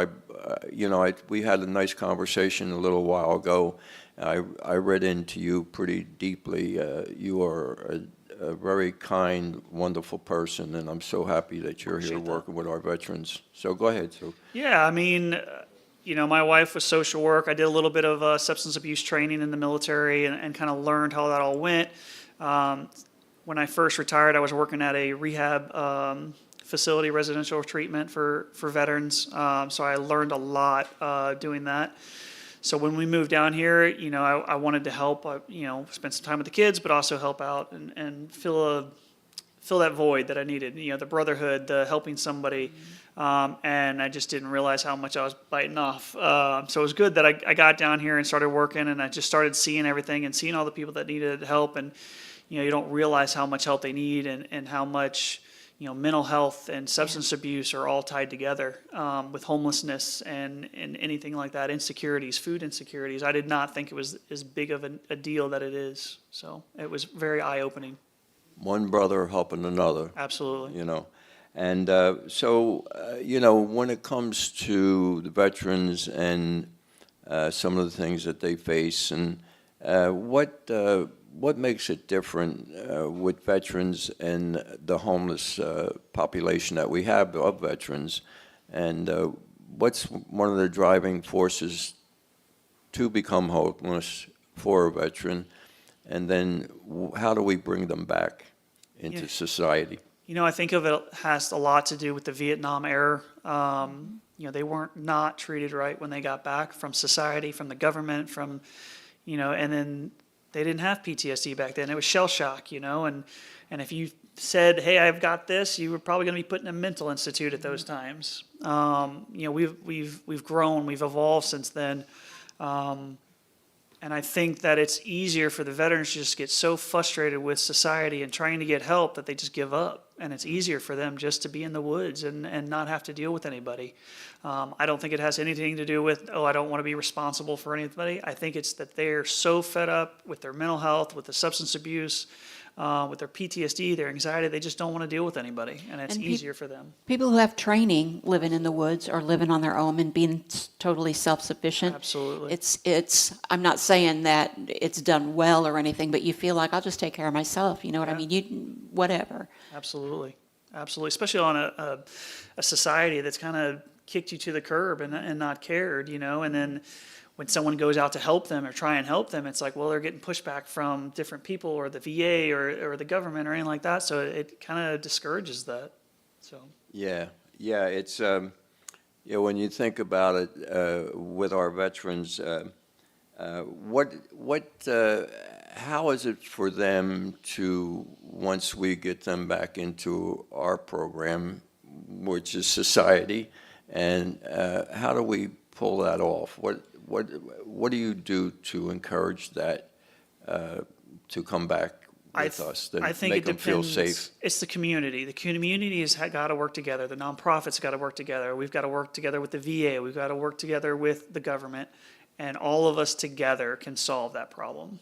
We had a nice conversation a little while ago. I read into you pretty deeply. You are a very kind, wonderful person, and I'm so happy that you're here working with our veterans. So go ahead. Yeah, I mean, my wife was social work. I did a little bit of substance abuse training in the military and kind of learned how that all went. When I first retired, I was working at a rehab facility, residential treatment for veterans. So I learned a lot doing that. So when we moved down here, I wanted to help, spend some time with the kids, but also help out and fill that void that I needed, the brotherhood, the helping somebody. And I just didn't realize how much I was biting off. So it was good that I got down here and started working, and I just started seeing everything and seeing all the people that needed help. And, you don't realize how much help they need and how much, mental health and substance abuse are all tied together with homelessness and anything like that, insecurities, food insecurities. I did not think it was as big of a deal that it is. So it was very eye-opening. One brother helping another. Absolutely. And when it comes to the veterans and some of the things that they face, and what makes it different with veterans and the homeless population that we have of veterans, and what's one of the driving forces to become homeless for a veteran, and then how do we bring them back into society? I think of it has a lot to do with the Vietnam era. They weren't not treated right when they got back from society, from the government, and then they didn't have PTSD back then. It was shell shock, and if you said, "Hey, I've got this," you were probably going to be put in a mental institute at those times. We've grown, we've evolved since then. And I think that it's easier for the veterans to just get so frustrated with society and trying to get help that they just give up. And it's easier for them just to be in the woods and not have to deal with anybody. I don't think it has anything to do with, I don't want to be responsible for anybody. I think it's that they're so fed up with their mental health, with the substance abuse, with their PTSD, their anxiety, they just don't want to deal with anybody, and it's easier for them. People who have training living in the woods or living on their own and being totally self-sufficient. Absolutely. It's I'm not saying that it's done well or anything, but you feel like I'll just take care of myself. You know what I mean? Whatever. Absolutely. Especially on a society that's kind of kicked you to the curb and not cared, and then when someone goes out to help them or try and help them, it's like, well, they're getting pushback from different people or the VA or the government or anything like that. So it kind of discourages that. So yeah, it's when you think about it with our veterans, how is it for them to, once we get them back into our program, which is society, and how do we pull that off? What do you do to encourage that to come back with us, that I think make it them feel depends. safe? It's the community. The community has got to work together. The nonprofits got to work together. We've got to work together with the VA. We've got to work together with the government, and all of us together can solve that problem.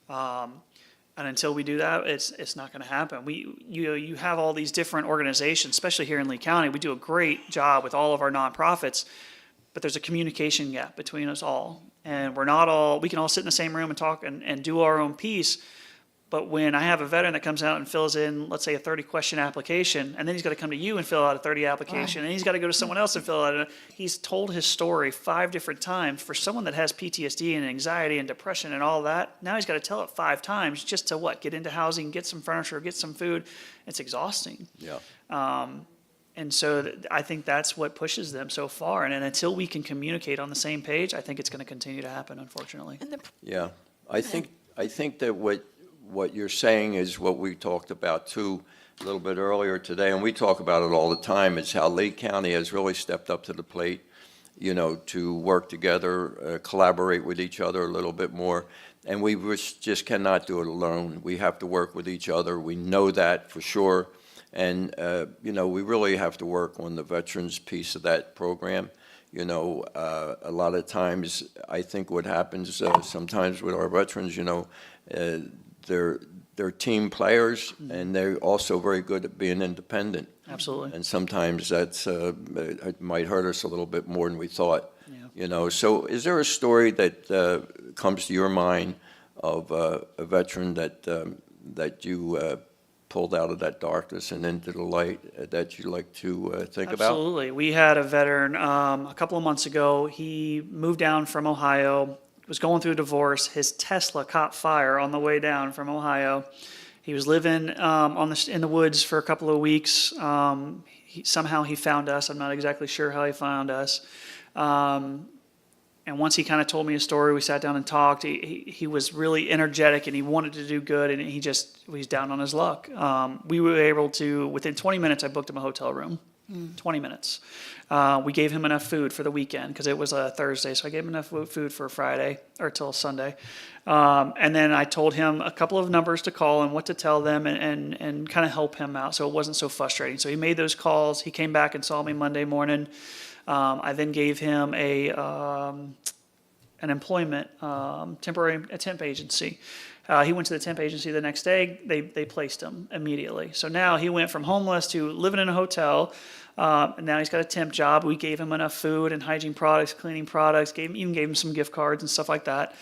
And until we do that, it's not going to happen. You have all these different organizations, especially here in Lee County. We do a great job with all of our nonprofits, but there's a communication gap between us all. And we can all sit in the same room and talk and do our own piece. But when I have a veteran that comes out and fills in, let's say, a 30-question application, and then he's got to come to you and fill out a 30 application, and he's got to go to someone else and fill out he's told his story 5 different times. For someone that has PTSD and anxiety and depression and all that, now he's got to tell it 5 times just to get into housing, get some furniture, get some food. It's exhausting. Yeah. And so I think that's what pushes them so far. And until we can communicate on the same page, I think it's going to continue to happen, unfortunately. Yeah. I think that what you're saying is what we talked about too a little bit earlier today, and we talk about it all the time. It's how Lee County has really stepped up to the plate, to work together, collaborate with each other a little bit more. And we just cannot do it alone. We have to work with each other. We know that for sure. And, we really have to work on the veterans piece of that program. You know, a lot of times, I think what happens sometimes with our veterans, you know, they're team players, and they're also very good at being independent. Absolutely. And sometimes that's it might hurt us a little bit more than we thought. Yeah. You know, so is there a story that comes to your mind of a veteran that you pulled out of that darkness and into the light that you like to think about? Absolutely. We had a veteran a couple of months ago. He moved down from Ohio, was going through a divorce. His Tesla caught fire on the way down from Ohio. He was living in the woods for a couple of weeks. Somehow he found us. I'm not exactly sure how he found us. And once he kind of told me a story, we sat down and talked. He was really energetic, and he wanted to do good, and he's down on his luck. We were able to, within 20 minutes, I booked him a hotel room. 20 minutes. We gave him enough food for the weekend because it was a Thursday, so I gave him enough food for Friday or till Sunday. And then I told him a couple of numbers to call and what to tell them and kind of help him out so it wasn't so frustrating. So he made those calls. He came back and saw me Monday morning. I then gave him an employment, a temp agency. He went to the temp agency the next day. They placed him immediately. So now he went from homeless to living in a hotel. And now he's got a temp job. We gave him enough food and hygiene products, cleaning products, even gave him some gift cards and stuff like that.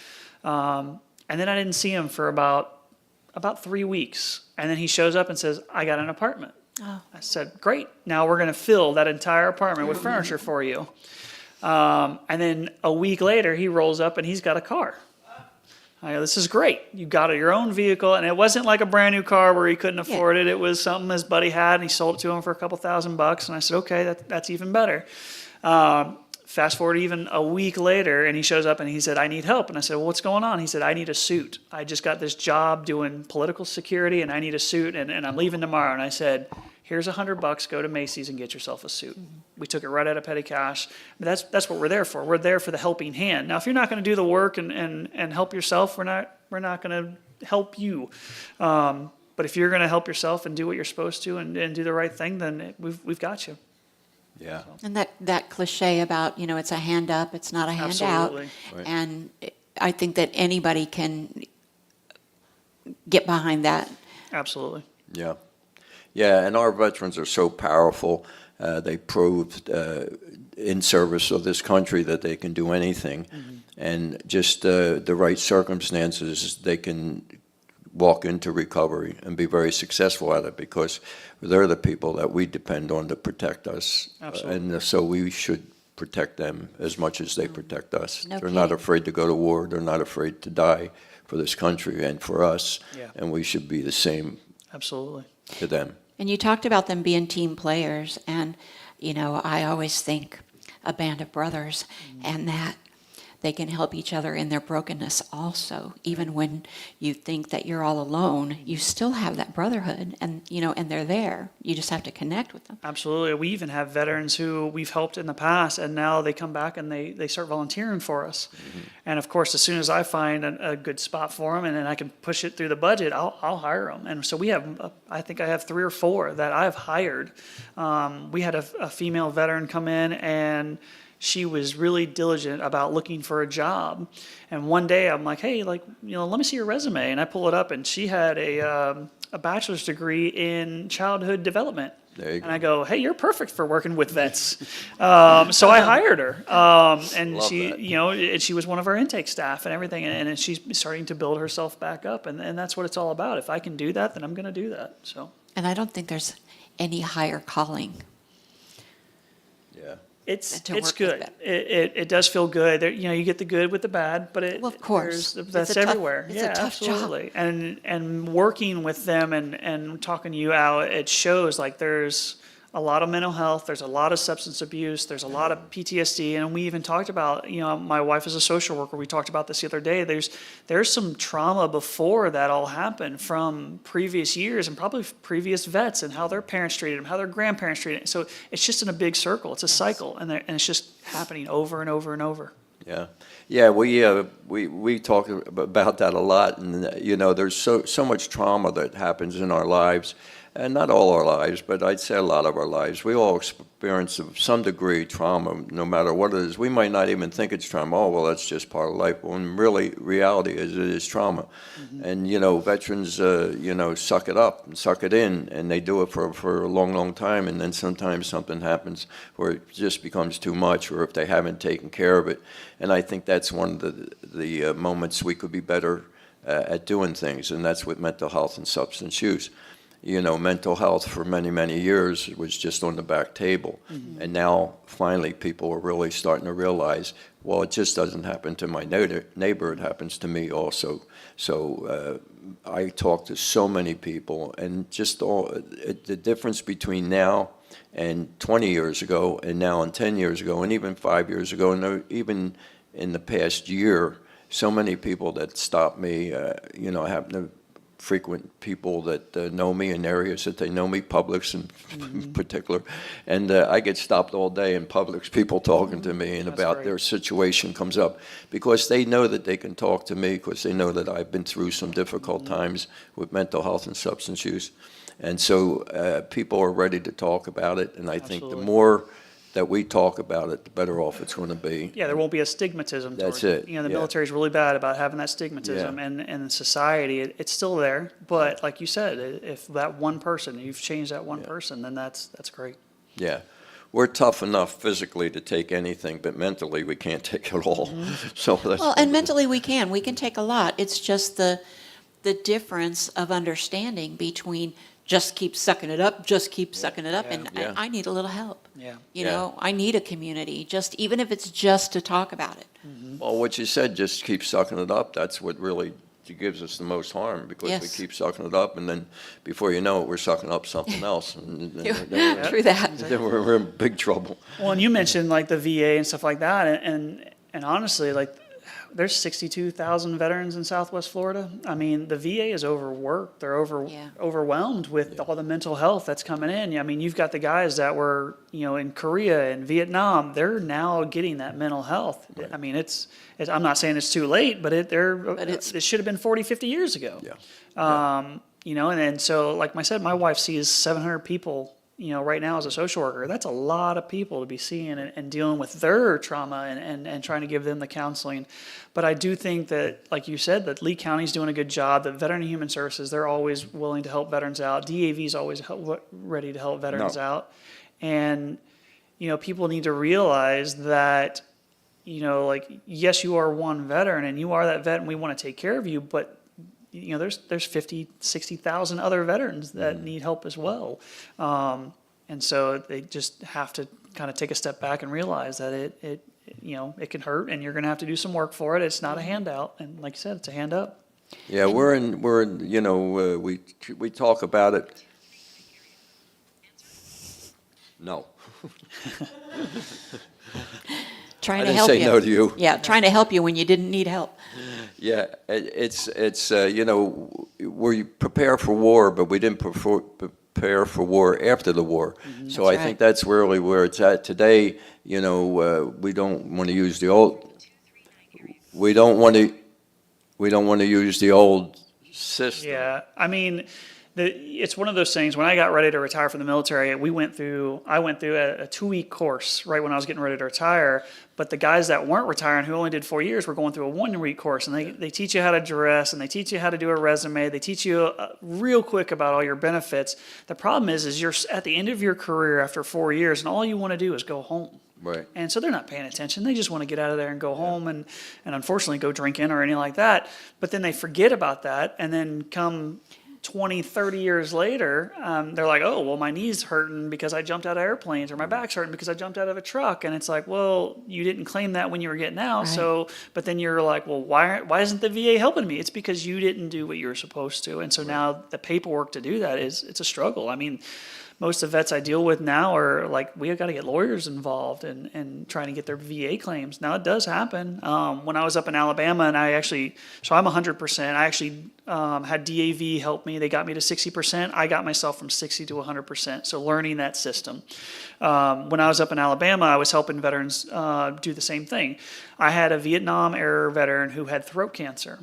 And then I didn't see him for about 3 weeks. And then he shows up and says, I got an apartment. Oh. I said, great. Now we're going to fill that entire apartment with furniture for you. And then a week later, he rolls up and he's got a car. I go, this is great. You got your own vehicle. And it wasn't like a brand new car where he couldn't afford it. It was something his buddy had, and he sold it to him for a couple $1,000. And I said, okay, that's even better. Fast forward even a week later, and he shows up and he said, I need help. And I said, well, what's going on? He said, I need a suit. I just got this job doing political security, and I need a suit, and I'm leaving tomorrow. And I said, here's $100, go to Macy's and get yourself a suit. Mm-hmm. We took it right out of petty cash. But that's what we're there for. We're there for the helping hand. Now, if you're not going to do the work and help yourself, we're not going to help you. But if you're going to help yourself and do what you're supposed to and do the right thing, then we've got you. Yeah. And that cliche about, it's a hand up, it's not a hand Absolutely. out. Right. And I think that anybody can get behind that. Absolutely. Yeah. Yeah, and our veterans are so powerful. They proved in service of this country that they can do anything. Mm-hmm. And just the right circumstances, they can walk into recovery and be very successful at it because they're the people that we depend on to protect us. Absolutely. And so we should protect them as much as they protect us. No They're not kidding. afraid to go to war. They're not afraid to die for this country and for us. Yeah. And we should be the same Absolutely. to them. And you talked about them being team players, and, I always think a band of brothers, and that they can help each other in their brokenness also. Even when you think that you're all alone, you still have that brotherhood, and, and they're there. You just have to connect with them. Absolutely. We even have veterans who we've helped in the past, and now they come back and they start volunteering for us. Mm-hmm. And of course, as soon as I find a good spot for them and then I can push it through the budget, I'll hire them. And so we have, I think I have 3 or 4 that I've hired. We had a female veteran come in, and she was really diligent about looking for a job. And one day I'm like, hey, let me see your resume. And I pull it up, and she had a bachelor's degree in childhood development. There you go. And I go, hey, you're perfect for working with vets. So I hired her. And Love she, that. and she was one of our intake staff and everything. And she's starting to build herself back up. And that's what it's all about. If I can do that, then I'm going to do that. So. And I don't think there's any higher calling. Yeah. It's to work with good. them. It does feel good. There, you get the good with the bad, but Well, of course. that's It's a tough- everywhere. it's a tough job. absolutely. And working with them and talking to you out, it shows like there's a lot of mental health, there's a lot of substance abuse, there's a lot of PTSD, and we even talked about, my wife is a social worker, we talked about this the other day, there's some trauma before that all happened from previous years and probably previous vets and how their parents treated them, how their grandparents treated them. So it's just in a big circle, it's a cycle, and it's just happening over and over and over. Yeah, yeah. We talk about that a lot, and there's so much trauma that happens in our lives, and not all our lives, but I'd say a lot of our lives. We all experience of some degree trauma, no matter what it is. We might not even think it's trauma. Oh, well, that's just part of life. When really, reality is it is trauma. And, you know, veterans, you know, suck it up and suck it in, and they do it for a long, long time, and then sometimes something happens where it just becomes too much, or if they haven't taken care of it. And I think that's one of the moments we could be better at doing things, and that's with mental health and substance use. You know, mental health for many, many years was just on the back table. And now, finally, people are really starting to realize, well, it just doesn't happen to my neighbor, it happens to me also. So I talk to so many people, and just the difference between now and 20 years ago, and now and 10 years ago, and even 5 years ago, and even in the past year, so many people that stop me, you know, I happen to frequent people that know me in areas that they know me, Publix in particular, and I get stopped all day in Publix, people talking to me and about their situation comes up, because they know that they can talk to me, because they know that I've been through some difficult times with mental health and substance use. And so people are ready to talk about it, and I think the more that we talk about it, the better off it's going to be. Yeah, there won't be a stigmatism. That's toward it. You know, the military is really bad about having that stigmatism, and in society, it's still there. But like you said, if that one person, you've changed that one person, then that's great. Yeah. We're tough enough physically to take anything, but mentally we can't take it all. So that's Well, and mentally we can take a lot. It's just the difference of understanding between just keep sucking it up, just keep sucking it up, and I need a little help. You know, I need a community, just even if it's just to talk about it. Well, what you said, just keep sucking it up, that's what really gives us the most harm, because we Yes. keep sucking it up, and then before you know it, we're sucking up something else. And True that. Then we're in big trouble. Well, and you mentioned like the VA and stuff like that, and honestly, like there's 62,000 veterans in Southwest Florida. I mean, the VA is overworked. They're overwhelmed with all the mental health that's coming in. I mean, you've got the guys that were, you know, in Korea and Vietnam. They're now getting that mental health. Right. I mean, it's I'm not saying it's too late, but it should have been 40, 50 years ago. You know, and so, like I said, my wife sees 700 people, you know, right now as a social worker. That's a lot of people to be seeing and dealing with their trauma and trying to give them the counseling. But I do think that, like you said, that Lee County's doing a good job, that Veteran and Human Services, they're always willing to help veterans out. DAV's always ready to help veterans out. And, you know, people need to realize that, you know, like, yes, you are one veteran and you are that vet and we want to take care of you, but you know, there's 50, 60,000 other veterans that need help as well. And so they just have to kind of take a step back and realize that it you know, it can hurt and you're going to have to do some work for it. It's not a handout. And like you said, it's a hand up. Yeah, we're in, you know, we talk about it. No. Trying I to didn't help say you. no to you. Yeah, trying to help you when you didn't need help. Yeah, it's you know, we prepare for war, but we didn't prepare for war after the war. So I think that's really where it's at today. You know, we don't want to use the old. We don't want to use the old system. Yeah, I mean, it's one of those things. When I got ready to retire from the military, I went through a 2-week course right when I was getting ready to retire. But the guys that weren't retiring, who only did 4 years, were going through a 1-week course. And they teach you how to dress, and they teach you how to do a resume. They teach you real quick about all your benefits. The problem is you're at the end of your career after 4 years, and all you want to do is go home. Right. And so they're not paying attention. They just want to get out of there and go home and unfortunately go drinking or anything like that. But then they forget about that, and then come 20, 30 years later, they're like, oh, well, my knee's hurting because I jumped out of airplanes, or my back's hurting because I jumped out of a truck. And it's like, well, you didn't claim that when you were getting out. Right. So, but then you're like, well, why isn't the VA helping me? It's because you didn't do what you were supposed to. And so now the paperwork to do that it's a struggle. I mean, most of the vets I deal with now are like, we have got to get lawyers involved and trying to get their VA claims. Now, it does happen. When I was up in Alabama, and so I'm 100%. I actually had DAV help me. They got me to 60%. I got myself from 60 to 100%. So learning that system. When I was up in Alabama, I was helping veterans do the same thing. I had a Vietnam era veteran who had throat cancer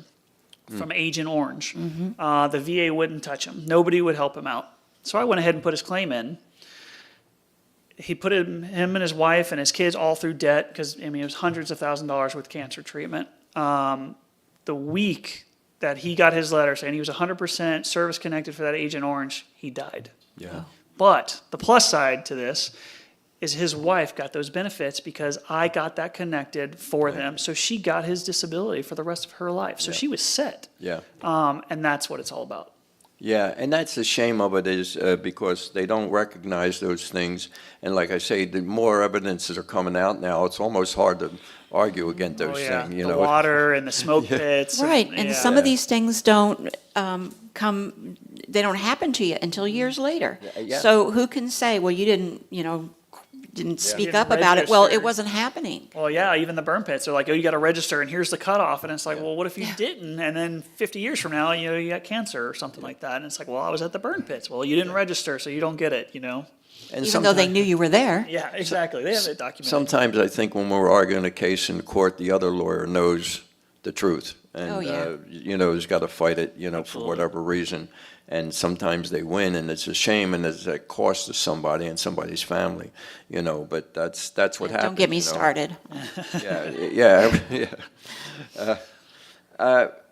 from Agent Orange. The VA wouldn't touch him. Nobody would help him out. So I went ahead and put his claim in. he put him and his wife and his kids all through debt because, I mean, it was hundreds of thousands of dollars with cancer treatment. The week that he got his letter saying he was 100% service connected for that Agent Orange, he died. Yeah. But the plus side to this is his wife got those benefits because I got that connected for them. So she got his disability for the rest of her life. So she was set. Yeah. And that's what it's all about. Yeah, and that's the shame of it is because they don't recognize those things. And like I say, the more evidences are coming out now, it's almost hard to argue against those things. You the know, water and the smoke pits. Right, and yeah. some of these things don't they don't happen to you until years later. Yeah. So who can say, well, you didn't speak Didn't up about it? Well, register. it wasn't happening. Well, yeah, even the burn pits are like, oh, you got to register, and here's the cutoff. And it's like, well, what if you didn't? And then 50 years from now, you got cancer or something like that. And it's like, well, I was at the burn pits. Well, you didn't register, so you don't get it, And Even though they knew you were there. Yeah, exactly. They have it documented. Sometimes I think when we're arguing a case in court, the other lawyer knows the truth. And, Oh, yeah. Has got to fight it, for whatever reason. And sometimes they win, and it's a shame, and it's a cost to somebody and somebody's family, but that's what happens. Don't get me started.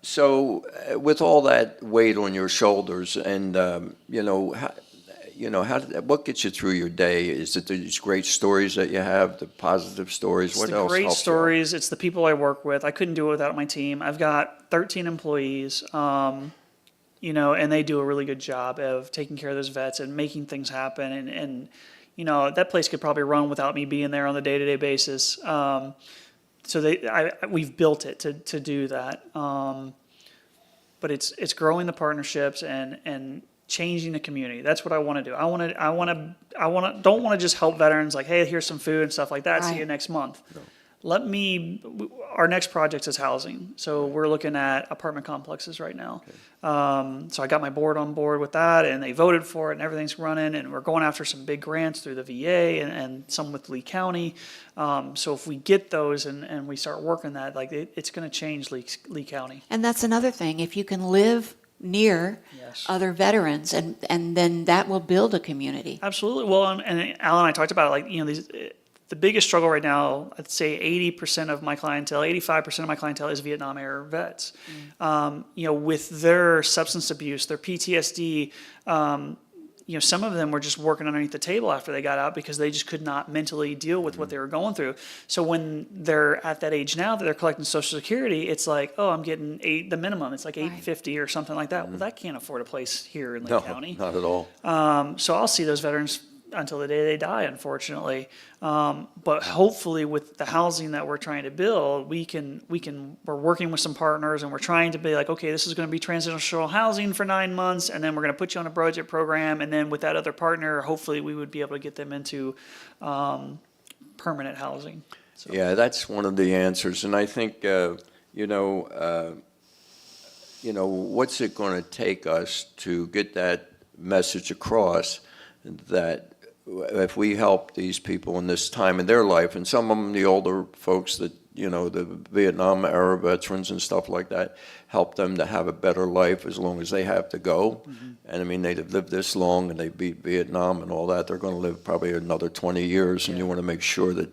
So with all that weight on your shoulders and, what gets you through your day? Is it these great stories that you have, the positive stories? It's What the else great helps you? stories. It's the people I work with. I couldn't do it without my team. I've got 13 employees, and they do a really good job of taking care of those vets and making things happen. And that place could probably run without me being there on the day-to-day basis. So we've built it to do that. But it's growing the partnerships and changing the community. That's what I want to do. Don't want to just help veterans like, hey, here's some food and stuff like that. See you next month. No. Our next project is housing. So we're looking at apartment complexes right now. So I got my board on board with that, and they voted for it, and everything's running, and we're going after some big grants through the VA and some with Lee County. So if we get those and we start working that, it's going to change Lee County. And that's another thing. If you can live near other veterans, and then that will build a community. Absolutely. Well, and Al and I talked about it, the biggest struggle right now, I'd say 80% of my clientele, 85% of my clientele is Vietnam era vets. With their substance abuse, their PTSD, some of them were just working underneath the table after they got out because they just could not mentally deal with what they were going through. So when they're at that age now that they're collecting Social Security, it's like, oh, I'm getting the minimum. It's like $850 or something like that. Well, that can't afford a place here in Lee County. Not at all. So I'll see those veterans until the day they die, unfortunately. But hopefully with the housing that we're trying to build, we're working with some partners, and we're trying to be like, okay, this is going to be transitional housing for 9 months, and then we're going to put you on a budget program, and then with that other partner, hopefully we would be able to get them into permanent housing. So. Yeah, that's one of the answers. And I think, what's it going to take us to get that message across that if we help these people in this time in their life, and some of them, the older folks that, the Vietnam era veterans and stuff like that, help them to have a better life as long as they have to go. Mm-hmm. And I mean, they've lived this long and they beat Vietnam and all that. They're going to live probably another 20 years, and you want to make sure that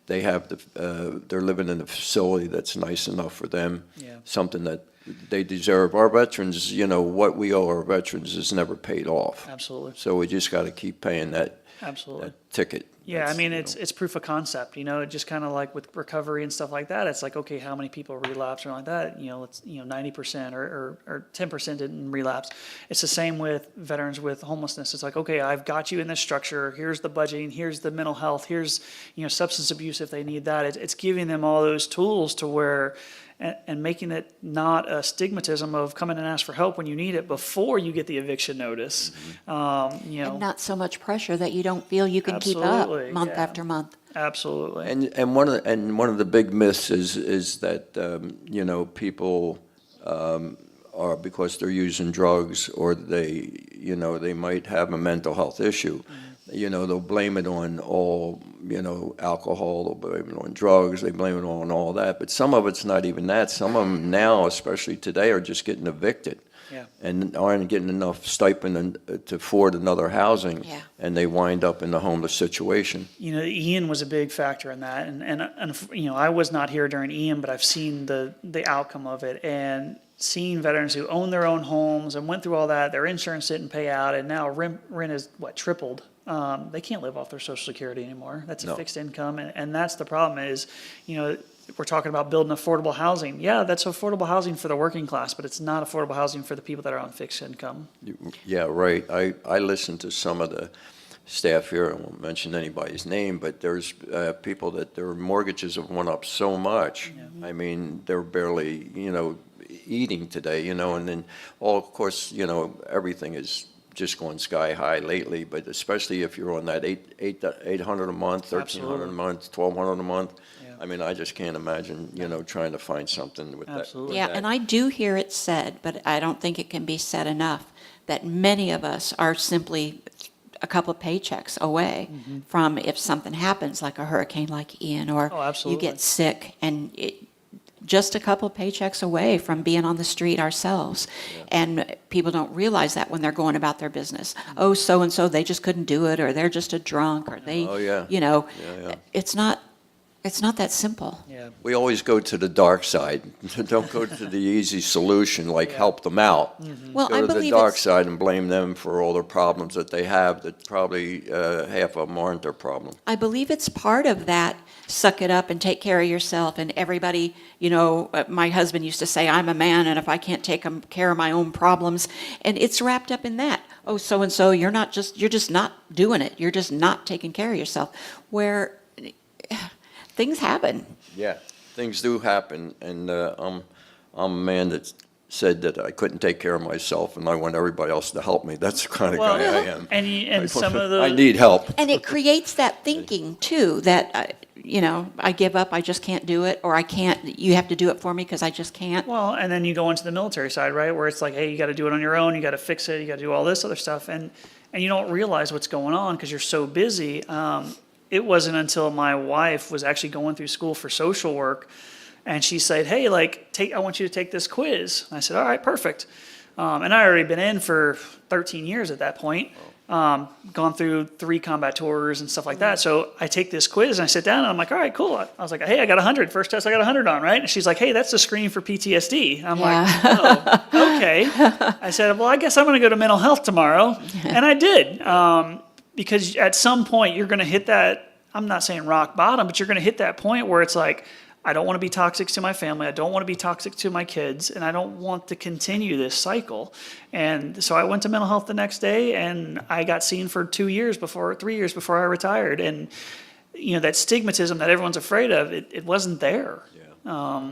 they have they're living in a facility that's nice enough for them, something that they deserve. Our veterans, what we owe our veterans is never paid off. Absolutely. So we just got to keep paying that. Absolutely. That ticket. Yeah, it's proof of concept. Just kind of like with recovery and stuff like that. It's like, okay, how many people relapse or like that? Let's 90% or 10% didn't relapse. It's the same with veterans with homelessness. It's like, okay, I've got you in this structure. Here's the budgeting. Here's the mental health. Here's substance abuse if they need that. It's giving them all those tools to where. And making it not a stigmatism of come in and ask for help when you need it before you get the eviction notice. And not so much pressure that you don't feel you can keep up month after month. Absolutely. And one of the big myths is that people are, because they're using drugs or they might have a mental health issue. they'll blame it on all, alcohol, they'll blame it on drugs, they blame it on all that. But some of it's not even that. Some of them now, especially today, are just getting evicted. Yeah. And aren't getting enough stipend to afford another housing, and they wind up in a homeless situation. Ian was a big factor in that, and I was not here during Ian, but I've seen the outcome of it, and seeing veterans who own their own homes and went through all that, their insurance didn't pay out, and now rent is tripled. They can't live off their Social Security anymore. That's a fixed income, and that's the problem is, we're talking about building affordable housing. Yeah, that's affordable housing for the working class, but it's not affordable housing for the people that are on fixed income. Yeah, right. I listened to some of the staff here, I won't mention anybody's name, but there's people that their mortgages have went up so much. Yeah. I mean, they're barely, eating today, and then of course, everything is just going sky high lately, but especially if you're on that $800 a month, $1,300 a month, $1,200 a month. I mean, I just can't imagine, trying to find something with Absolutely. that. Yeah, and I do hear it said, but I don't think it can be said enough, that many of us are simply a couple of paychecks away from if something happens, like a hurricane like Ian, or you get sick, and just a couple of paychecks away from being on the street ourselves. Yeah. And people don't realize that when they're going about their business. Oh, so-and-so, they just couldn't do it, or they're just a drunk, or they, it's not that simple. Yeah. We always go to the dark side. Don't go to the easy solution, like help them out. Well, go to the dark side and blame them for all the problems that they have that probably half of them aren't their problem. I believe it's part of that, suck it up and take care of yourself. And everybody, my husband used to say, I'm a man, and if I can't take care of my own problems, and it's wrapped up in that. Oh, so-and-so, you're just not doing it. You're just not taking care of yourself. Where things happen. Yeah, things do happen, and I'm a man that said that I couldn't take care of myself, and I want everybody else to help me. That's the kind of guy I am. And some of the I need help. And it creates that thinking too, that I give up, I just can't do it, or I can't. You have to do it for me because I just can't. Well, and then you go into the military side, right, where it's like, hey, you got to do it on your own. You got to fix it. You got to do all this other stuff, and you don't realize what's going on because you're so busy. It wasn't until my wife was actually going through school for social work, and she said, hey, I want you to take this quiz. And I said, all right, perfect. And I already been in for 13 years at that point, gone through 3 combat tours and stuff like that. So I take this quiz, and I sit down, and I'm like, all right, cool. I was like, hey, I got 100. First test I got 100 on, right? And she's like, hey, that's the screening for PTSD. I'm like, oh, okay. I said, well, I guess I'm going to go to mental health tomorrow. And I did. Because at some point you're going to hit that, I'm not saying rock bottom, but you're going to hit that point where it's like, I don't want to be toxic to my family. I don't want to be toxic to my kids, and I don't want to continue this cycle. And so I went to mental health the next day, and I got seen for 3 years before I retired. And, that stigmatism that everyone's afraid of, it wasn't there. Yeah.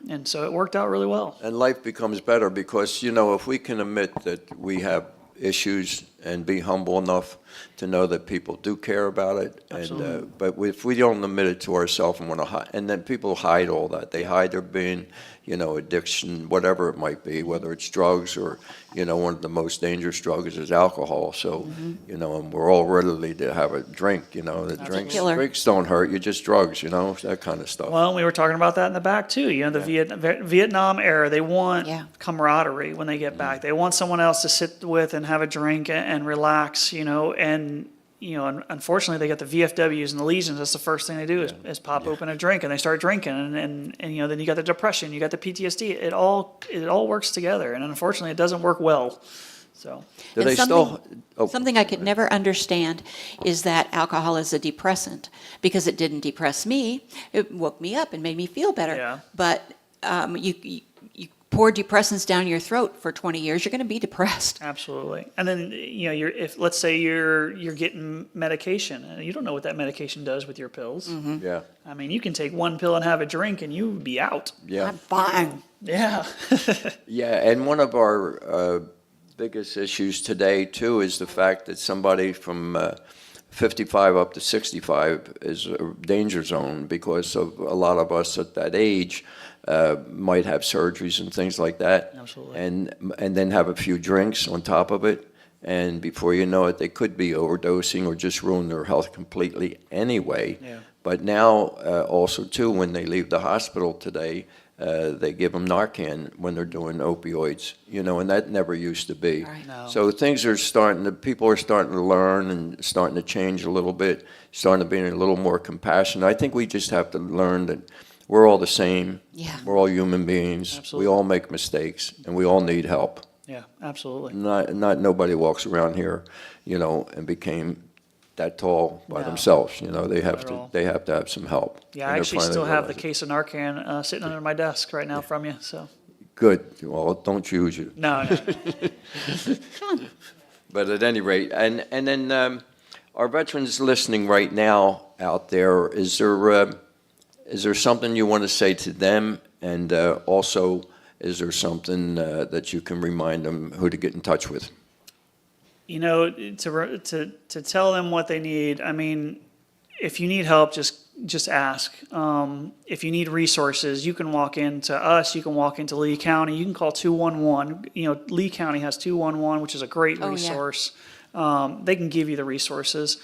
And so it worked out really well. And life becomes better because, if we can admit that we have issues and be humble enough to know that people do care about it. And but if we don't admit it to ourselves and want to hide, and then people hide all that. They hide their being, addiction, whatever it might be, whether it's drugs or, one of the most dangerous drugs is alcohol. So, and we're all ready to have a drink, the drinks don't hurt, you just drugs, that kind of stuff. Well, we were talking about that in the back too. The Vietnam era, they want camaraderie when they get back. They want someone else to sit with and have a drink and relax, and unfortunately they got the VFWs and the Legions. That's the first thing they do is pop open a drink, and they start drinking, and then you got the depression, you got the PTSD. It all works together, and unfortunately it doesn't work well. So something I could never understand is that alcohol is a depressant, because it didn't depress me. It woke me up and made me feel better. Yeah. But you pour depressants down your throat for 20 years, you're going to be depressed. Absolutely. And then, if let's say you're getting medication, and you don't know what that medication does with your pills. Mm-hmm. Yeah. I mean, you can take one pill and have a drink, and you would be out. Yeah. I'm fine. Yeah. Yeah, and one of our biggest issues today, too, is the fact that somebody from 55 up to 65 is a danger zone because of a lot of us at that age might have surgeries and things like that. Absolutely. And then have a few drinks on top of it. and before you know it, they could be overdosing or just ruin their health completely anyway. Yeah. But now, also too, when they leave the hospital today, they give them Narcan when they're doing opioids, and that never used to be. Right. No. So things are people are starting to learn and starting to change a little bit, starting to be a little more compassionate. I think we just have to learn that we're all the same. Yeah. We're all human beings. Absolutely. We all make mistakes, and we all need help. Yeah, absolutely. Not nobody walks around here, and became that tall by No. themselves. They have Not at to all. have some help. Yeah, And I they're actually finally still have the realizing- case of Narcan sitting under my desk right now from you, so. Good. Well, don't use it. No. But at any rate, and then our veterans listening right now out there, is there something you want to say to them, and also is there something that you can remind them who to get in touch with? To tell them what they need. I mean, if you need help, just ask. If you need resources, you can walk into us. You can walk into Lee County. You can call 211. Lee County has 211, which is a great resource. They can give you the resources.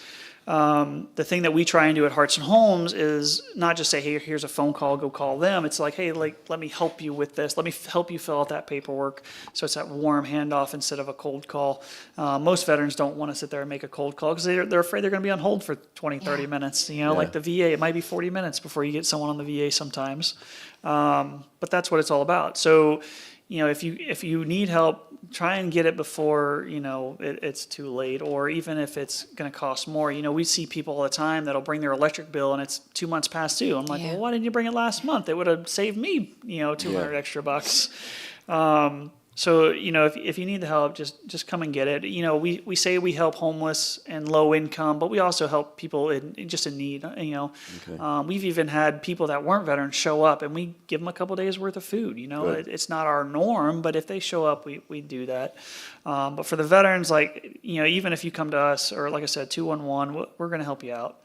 The thing that we try and do at Hearts and Homes is not just say, hey, here's a phone call, go call them. It's like, hey, let me help you with this. Let me help you fill out that paperwork. So it's that warm handoff instead of a cold call. Most veterans don't want to sit there and make a cold call because they're afraid they're going to be on hold for 20, 30 minutes. Like the VA, it might be 40 minutes before you get someone on the VA sometimes. But that's what it's all about. So, if you need help, try and get it before, it's too late, or even if it's going to cost more. We see people all the time that'll bring their electric bill and it's 2 months past due. I'm like, well, why didn't you bring it last month? It would have saved me, 200 extra bucks. So, if you need the help, just come and get it. We say we help homeless and low income, but we also help people in need, Okay. We've even had people that weren't veterans show up and we give them a couple days worth of food. It's not our norm, but if they show up, we do that. But for the veterans, even if you come to us, or like I said, 211, we're going to help you out.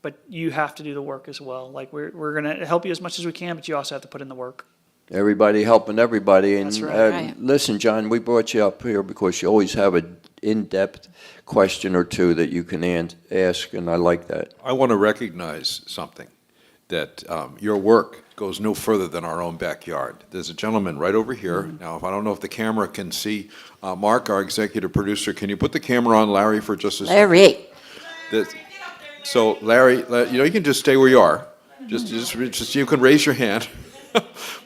But you have to do the work as well. We're going to help you as much as we can, but you also have to put in the work. Everybody helping everybody. And That's right. Listen, John, we brought you up here because you always have an in-depth question or two that you can ask, and I like that. I want to recognize something, that your work goes no further than our own backyard. There's a gentleman right over here. Now, I don't know if the camera can see Mark, our executive producer. Can you put the camera on Larry for just a second? Larry. So, Larry, you can just stay where you are. Just you can raise your hand.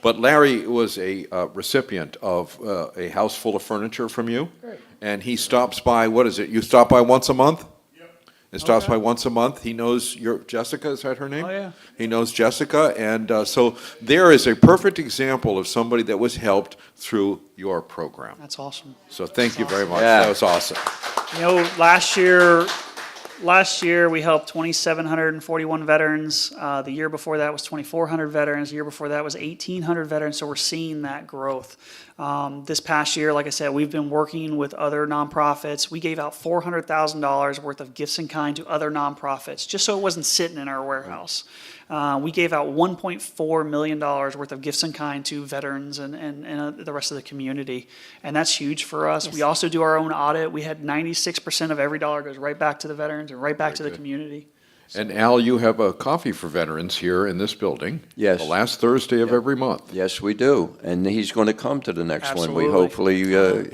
But Larry was a recipient of a house full of furniture from you. Great. And he stops by, what is it? You stop by once a month? Yep. It stops by once a month. He knows Jessica, is that her name? Oh, yeah. He knows Jessica. And so there is a perfect example of somebody that was helped through your program. That's awesome. So thank you very much. Yeah. That was awesome. Last year, we helped 2,741 veterans. The year before that was 2,400 veterans. The year before that was 1,800 veterans. So we're seeing that growth. This past year, like I said, we've been working with other nonprofits. We gave out $400,000 worth of gifts in kind to other nonprofits, just so it wasn't sitting in our warehouse. We gave out $1.4 million worth of gifts in kind to veterans and the rest of the community. And that's huge for us. Yes. We also do our own audit. We had 96% of every dollar goes right back to the veterans and right back to the community. And Al, you have a coffee for veterans here in this building. Yes. The last Thursday of every month. Yes, we do. And he's going to come to the next Absolutely. one. Hopefully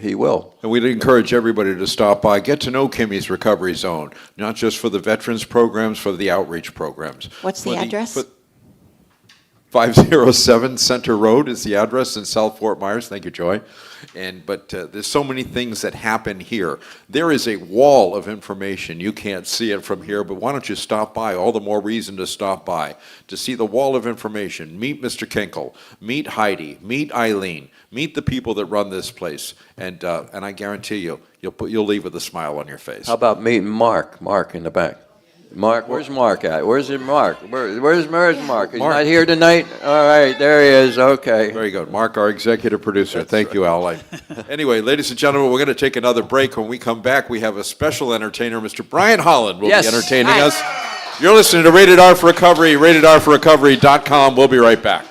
he will. And we'd encourage everybody to stop by, get to know Kimmies Recovery Zone, not just for the veterans programs, for the outreach programs. What's the address? 507 Center Road is the address in South Fort Myers. Thank you, Joy. But there's so many things that happen here. There is a wall of information. You can't see it from here, but why don't you stop by? All the more reason to stop by, to see the wall of information. Meet Mr. Kinkle. Meet Heidi. Meet Eileen. Meet the people that run this place. And I guarantee you'll leave with a smile on your face. How about meeting Mark? Mark in the back. Mark, where's Mark at? Where's Mark? Where's Mark? He's not here tonight? All right, there he is. Okay. Very good. Mark, our executive producer. Thank you, Al. Anyway, ladies and gentlemen, we're going to take another break. When we come back, we have a special entertainer, Mr. Brian Holland, will be entertaining us. You're listening to Rated R for Recovery, ratedrforrecovery.com. We'll be right back.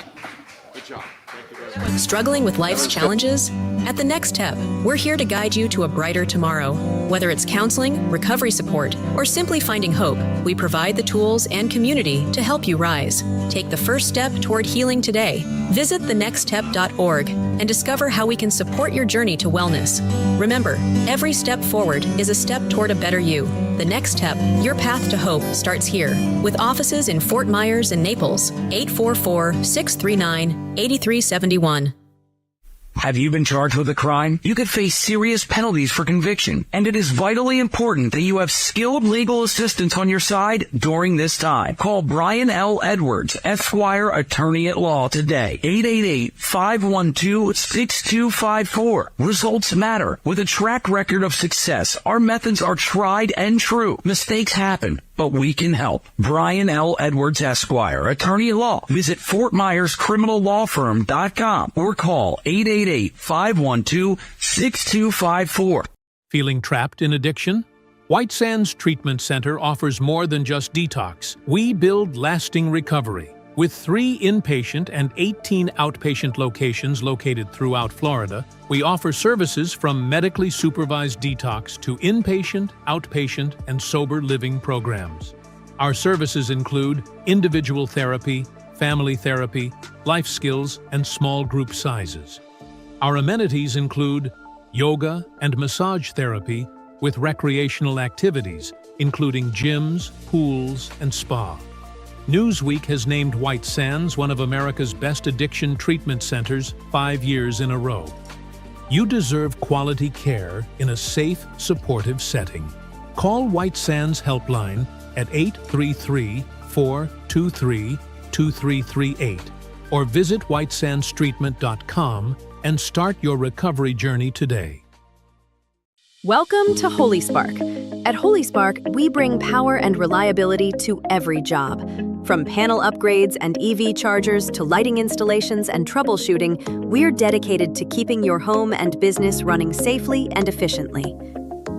Good job. Thank you very much. Struggling with life's challenges? At the Next Step, we're here to guide you to a brighter tomorrow. Whether it's counseling, recovery support, or simply finding hope, we provide the tools and community to help you rise. Take the first step toward healing today. Visit thenextstep.org and discover how we can support your journey to wellness. Remember, every step forward is a step toward a better you. The Next Step, your path to hope, starts here. With offices in Fort Myers and Naples, 844-639-8371. Have you been charged with a crime? You could face serious penalties for conviction, and it is vitally important that you have skilled legal assistance on your side during this time. Call Brian L. Edwards, Esquire, attorney at law today. 888-512-6254. Results matter. With a track record of success, our methods are tried and true. Mistakes happen, but we can help. Brian L. Edwards, Esquire, attorney at law. Visit FortMyersCriminalLawFirm.com or call 888-512-6254. Feeling trapped in addiction? White Sands Treatment Center offers more than just detox. We build lasting recovery. With 3 inpatient and 18 outpatient locations located throughout Florida, we offer services from medically supervised detox to inpatient, outpatient, and sober living programs. Our services include individual therapy, family therapy, life skills, and small group sizes. Our amenities include yoga and massage therapy with recreational activities, including gyms, pools, and spa. Newsweek has named White Sands one of America's best addiction treatment centers 5 years in a row. You deserve quality care in a safe, supportive setting. Call White Sands Helpline at 833-423-2338 or visit whitesandstreatment.com and start your recovery journey today. Welcome to Holy Spark. At Holy Spark, we bring power and reliability to every job. From panel upgrades and EV chargers to lighting installations and troubleshooting, we're dedicated to keeping your home and business running safely and efficiently.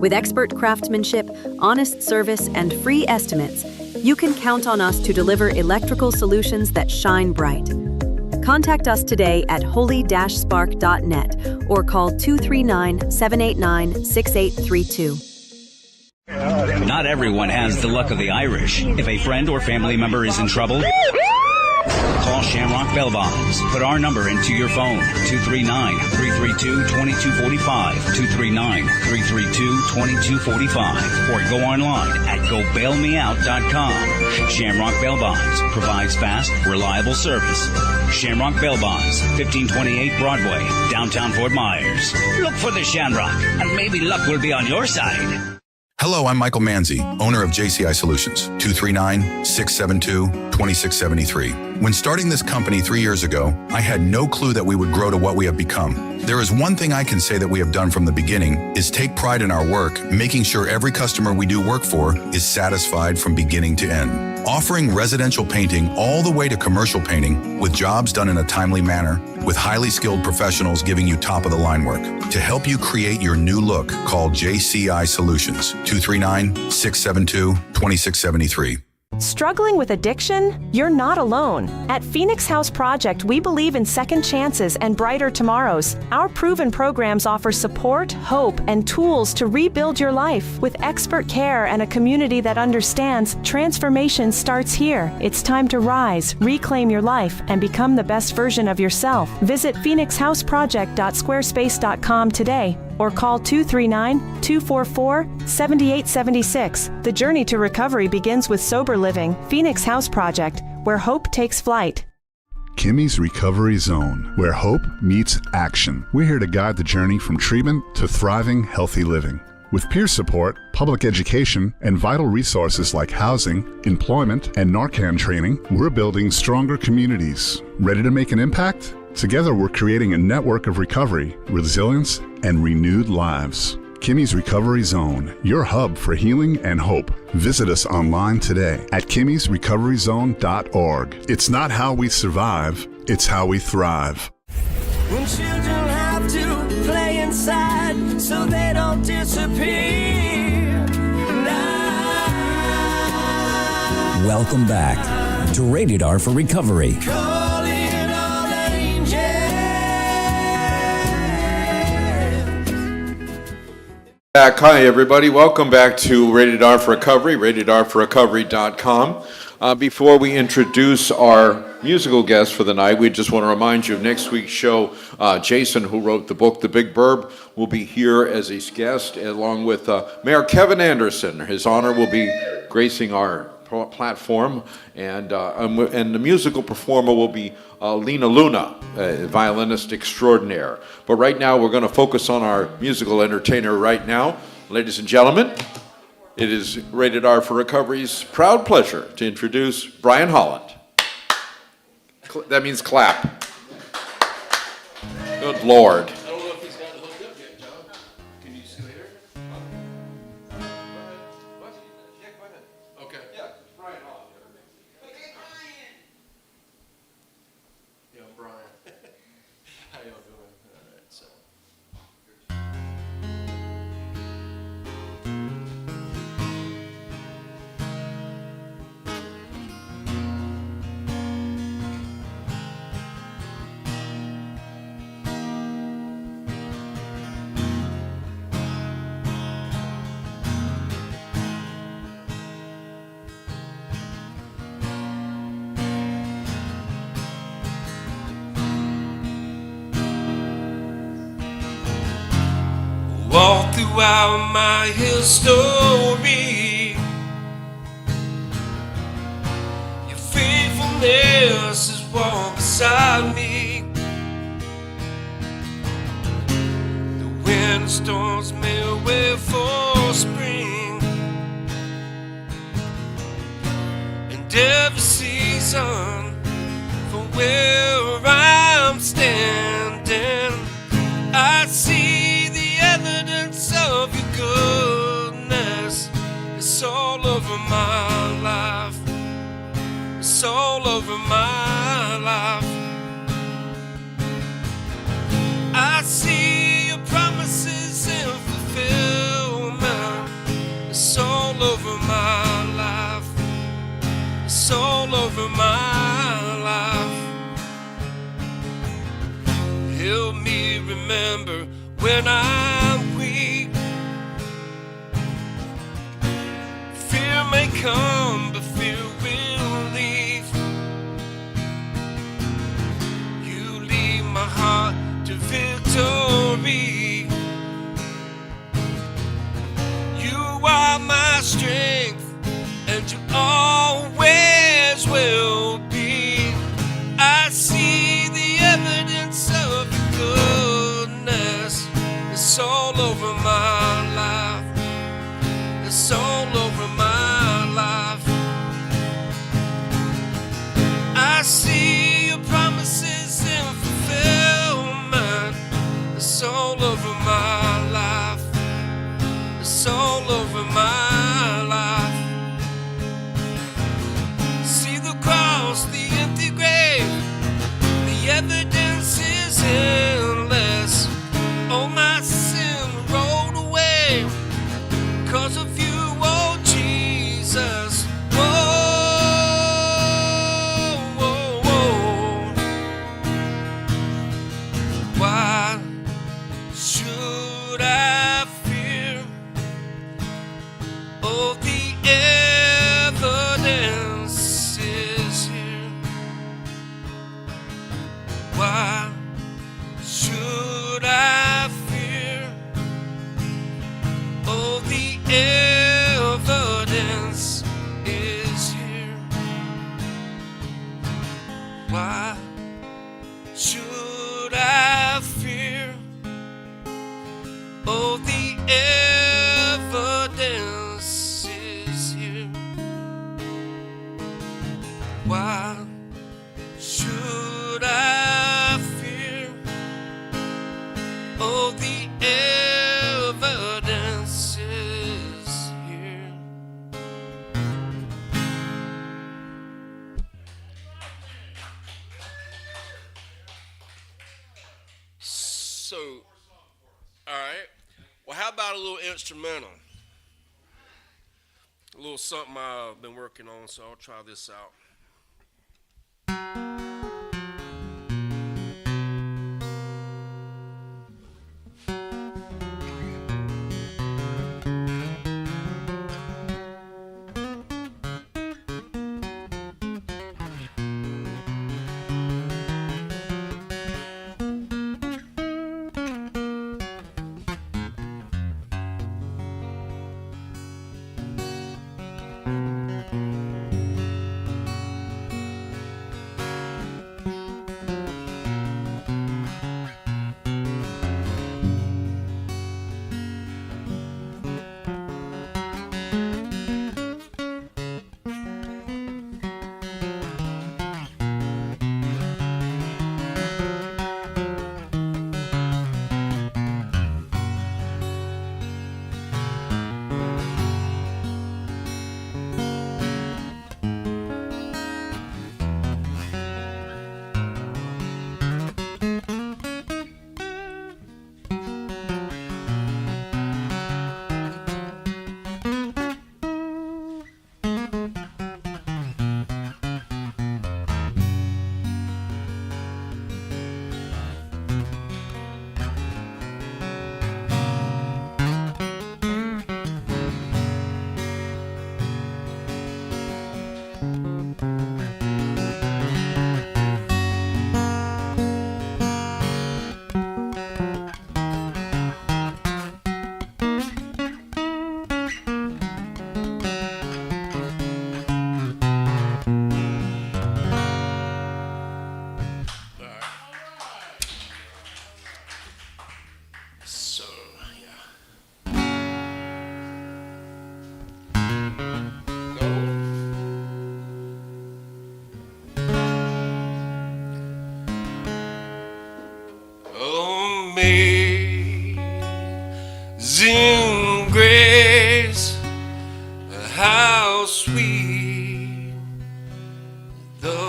With expert craftsmanship, honest service, and free estimates, you can count on us to deliver electrical solutions that shine bright. Contact us today at holy-spark.net or call 239-789-6832. Not everyone has the luck of the Irish. If a friend or family member is in trouble, call Shamrock Bell Bonds. Put our number into your phone, 239-332-2245, 239-332-2245, or go online at gobailmeout.com. Shamrock Bell Bonds provides fast, reliable service. Shamrock Bell Bonds, 1528 Broadway, downtown Fort Myers. Look for the Shamrock, and maybe luck will be on your side. Hello, I'm Michael Manzi, owner of JCI Solutions, 239-672-2673. When starting this company 3 years ago, I had no clue that we would grow to what we have become. There is one thing I can say that we have done from the beginning is take pride in our work, making sure every customer we do work for is satisfied from beginning to end. Offering residential painting all the way to commercial painting with jobs done in a timely manner, with highly skilled professionals giving you top-of-the-line work. To help you create your new look, call JCI Solutions, 239-672-2673. Struggling with addiction? You're not alone. At Phoenix House Project, we believe in second chances and brighter tomorrows. Our proven programs offer support, hope, and tools to rebuild your life. With expert care and a community that understands, transformation starts here. It's time to rise, reclaim your life, and become the best version of yourself. Visit phoenixhouseproject.squarespace.com today or call 239-244-7876. The journey to recovery begins with sober living. Phoenix House Project, where hope takes flight. Kimmies Recovery Zone, where hope meets action. We're here to guide the journey from treatment to thriving, healthy living. With peer support, public education, and vital resources like housing, employment, and Narcan training, we're building stronger communities. Ready to make an impact? Together, we're creating a network of recovery, resilience, and renewed lives. Kimmies Recovery Zone, your hub for healing and hope. Visit us online today at kimmiesrecoveryzone.org. It's not how we survive, it's how we thrive. When children have to play inside so they don't disappear. Welcome back to Rated R for Recovery. Calling all angels. Hi, everybody. Welcome back to Rated R for Recovery, ratedrforrecovery.com. Before we introduce our musical guest for the night, we just want to remind you of next week's show. Jason, who wrote the book The Big Burb, will be here as a guest, along with Mayor Kevin Anderson. His honor will be gracing our platform, and the musical performer will be Lena Luna, a violinist extraordinaire. But right now, we're going to focus on our musical entertainer right now. Ladies and gentlemen, it is Rated R for Recovery's proud pleasure to introduce Brian Holland. That means clap. Good Lord. I don't know if he's got it hooked up yet, John. Can you still hear it? Okay. Yeah, Brian Holland. Yeah, Brian. How y'all doing? All right, so. Walk throughout my history, your faithfulness is walk beside me. The winter storms may wait for spring, and every season from where I'm standing, I see the evidence of your goodness. It's all over my life. It's all over my life. I see your promises in fulfillment. It's all over my life. It's all over my life. Help me remember when I'm weak. Fear may come, but fear will leave. You lead my heart to victory. You are my strength, and you always will be. I see the evidence of your goodness. It's all over my life. It's all over my life. I see your promises in fulfillment. It's all over my life. It's all over my life. See the cross, the empty grave, the evidence is endless. Oh, my sin rolled away because of you, oh Jesus. Whoa, whoa, whoa. Why should I fear? Oh, the evidence is here. Why should I fear? Oh, the evidence is here. Why should I fear? Oh, the evidence is here. Why should I fear? Oh, the evidence is here. So, all right. Well, how about a little instrumental? A little something I've been working on, so I'll try this out.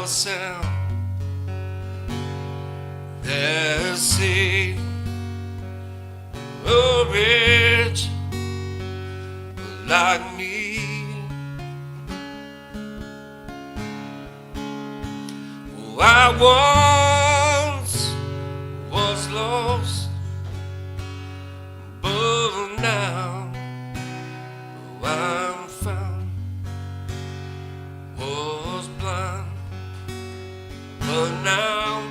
a sound that say a wretch like me. Oh, I once was lost, but now I'm found. Was blind, but now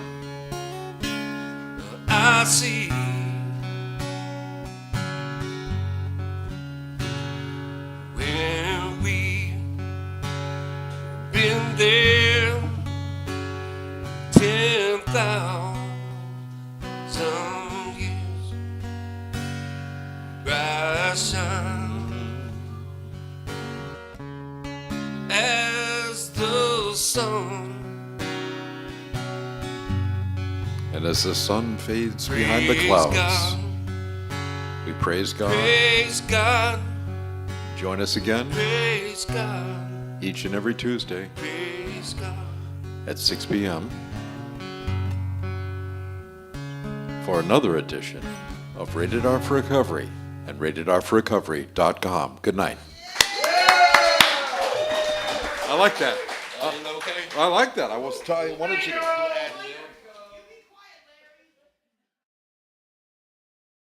I see. When we've been there 10,000 years, bright shine as the sun. And as the sun fades behind the clouds, God, we praise God. praise God, Join us again praise God, each and every Tuesday praise God. at 6 p.m. for another edition of Rated R for Recovery and ratedrforrecovery.com. Good night. I like that. I like that. I wanted you to.